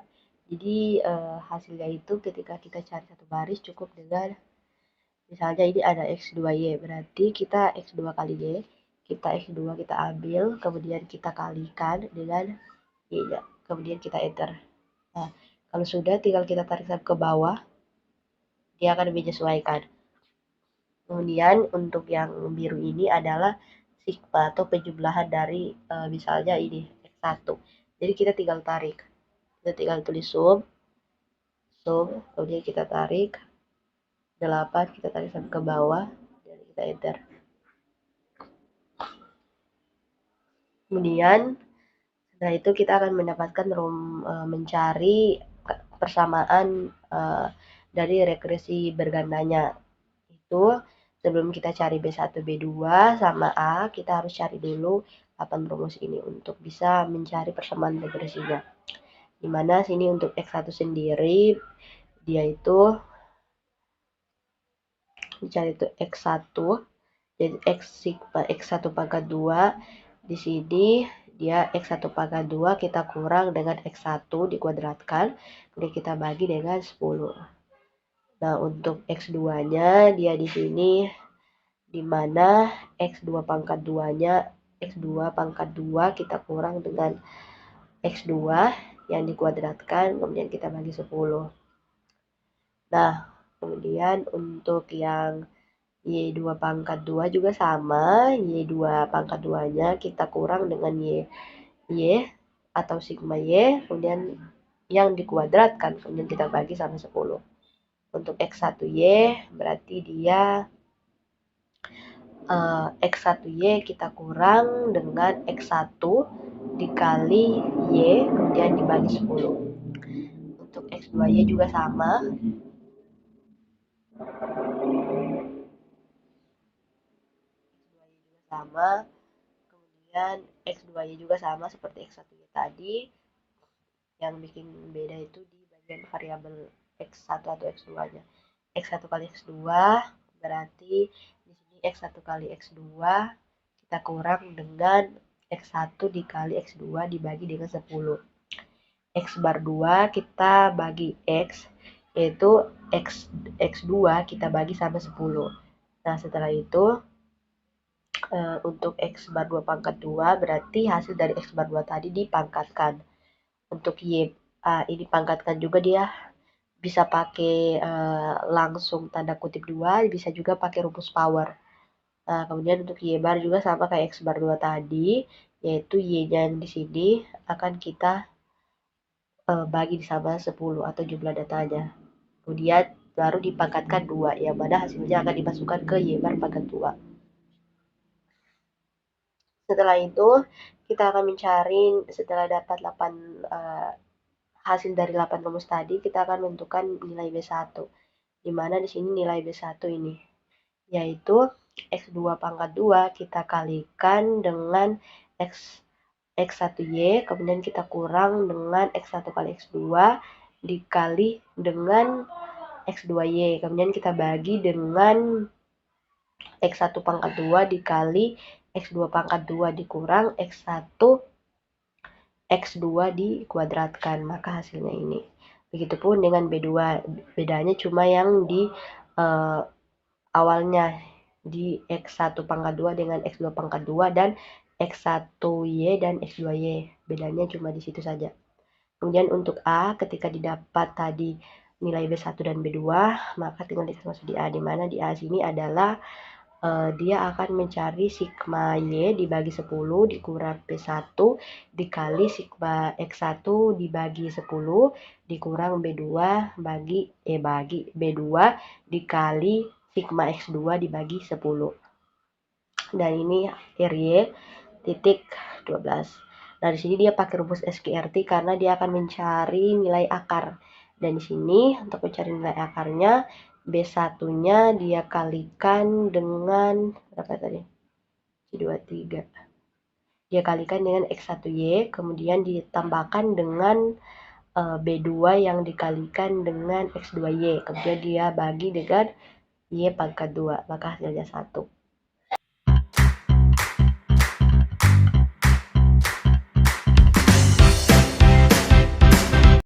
Jadi hasilnya itu ketika kita cari satu baris cukup dengan, misalnya ini ada X2Y, berarti kita X2 kali Y, kita X2 kita ambil, kemudian kita kalikan dengan Y-nya, kemudian kita enter. Nah, kalau sudah tinggal kita tarik ke bawah, dia akan menyesuaikan. Kemudian untuk yang biru ini adalah sigma atau penjumlahan dari misalnya ini X1. Jadi kita tinggal tarik. Kita tinggal tulis sum, kemudian kita tarik 8, kita tarik sampai ke bawah, dan kita enter. Kemudian setelah itu kita akan mendapatkan mencari persamaan dari regresi bergandanya. Itu sebelum kita cari B1, B2 sama A, kita harus cari dulu 8 rumus ini untuk bisa mencari persamaan regresinya. Dimana sini untuk X1 sendiri, dia itu mencari itu X1, jadi X1 pangkat 2, di sini dia X1 pangkat 2 kita kurang dengan X1 dikuadratkan, kemudian kita bagi dengan 10. Nah, untuk X2-nya dia di sini, di mana X2 pangkat 2-nya, X2 pangkat 2 kita kurang dengan X2 yang dikuadratkan, kemudian kita bagi 10. Nah, kemudian untuk yang Y2 pangkat 2 juga sama, Y2 pangkat 2-nya kita kurang dengan Y atau sigma Y, kemudian yang dikuadratkan, kemudian kita bagi sama 10. Untuk X1Y berarti dia X1Y kita kurang dengan X1 dikali Y, kemudian dibagi 10. Untuk X2Y juga sama. Kemudian X2Y juga sama seperti X1Y tadi. Yang bikin beda itu di bagian variabel X1 atau X2-nya. X1 kali X2 berarti di sini X1 kali X2 kita kurang dengan X1 dikali X2 dibagi dengan 10. X bar 2 kita bagi X, yaitu X2 kita bagi sama 10. Nah, setelah itu untuk X bar 2 pangkat 2 berarti hasil dari X bar 2 tadi dipangkatkan. Untuk Y ini pangkatkan juga, dia bisa pakai langsung tanda kutip 2, bisa juga pakai rumus power. Nah, kemudian untuk Y bar juga sama kayak X bar 2 tadi, yaitu Y-nya yang di sini akan kita bagi sama 10 atau jumlah datanya. Kemudian baru dipangkatkan 2, yang mana hasilnya akan dimasukkan ke Y bar pangkat 2. Setelah itu kita akan mencari, setelah dapat 8 hasil dari 8 rumus tadi, kita akan menentukan nilai B1. Di mana di sini nilai B1 ini, yaitu X2 pangkat 2 kita kalikan dengan X1Y, kemudian kita kurang dengan X1 kali X2 dikali dengan X2Y, kemudian kita bagi dengan X1 pangkat 2 dikali X2 pangkat 2 dikurang X1 X2 dikuadratkan, maka hasilnya ini. Begitupun dengan B2, bedanya cuma yang di awalnya, di X1 pangkat 2 dengan X2 pangkat 2 dan X1Y dan X2Y, bedanya cuma di situ saja. Kemudian untuk A, ketika didapat tadi nilai B1 dan B2, maka tinggal dikasih masuk di A, di mana di A sini adalah dia akan mencari sigma Y dibagi 10 dikurang P1 dikali sigma X1 dibagi 10 dikurang B2 bagi B2 dikali sigma X2 dibagi 10. Dan ini RY titik 12. Nah, di sini dia pakai rumus SQRT karena dia akan mencari nilai akar. Dan di sini untuk mencari nilai akarnya, B1-nya dia kalikan dengan berapa tadi? 23. Dia kalikan dengan X1Y, kemudian ditambahkan dengan B2 yang dikalikan dengan X2Y. Kemudian dia bagi dengan Y pangkat 2, maka hasilnya 1.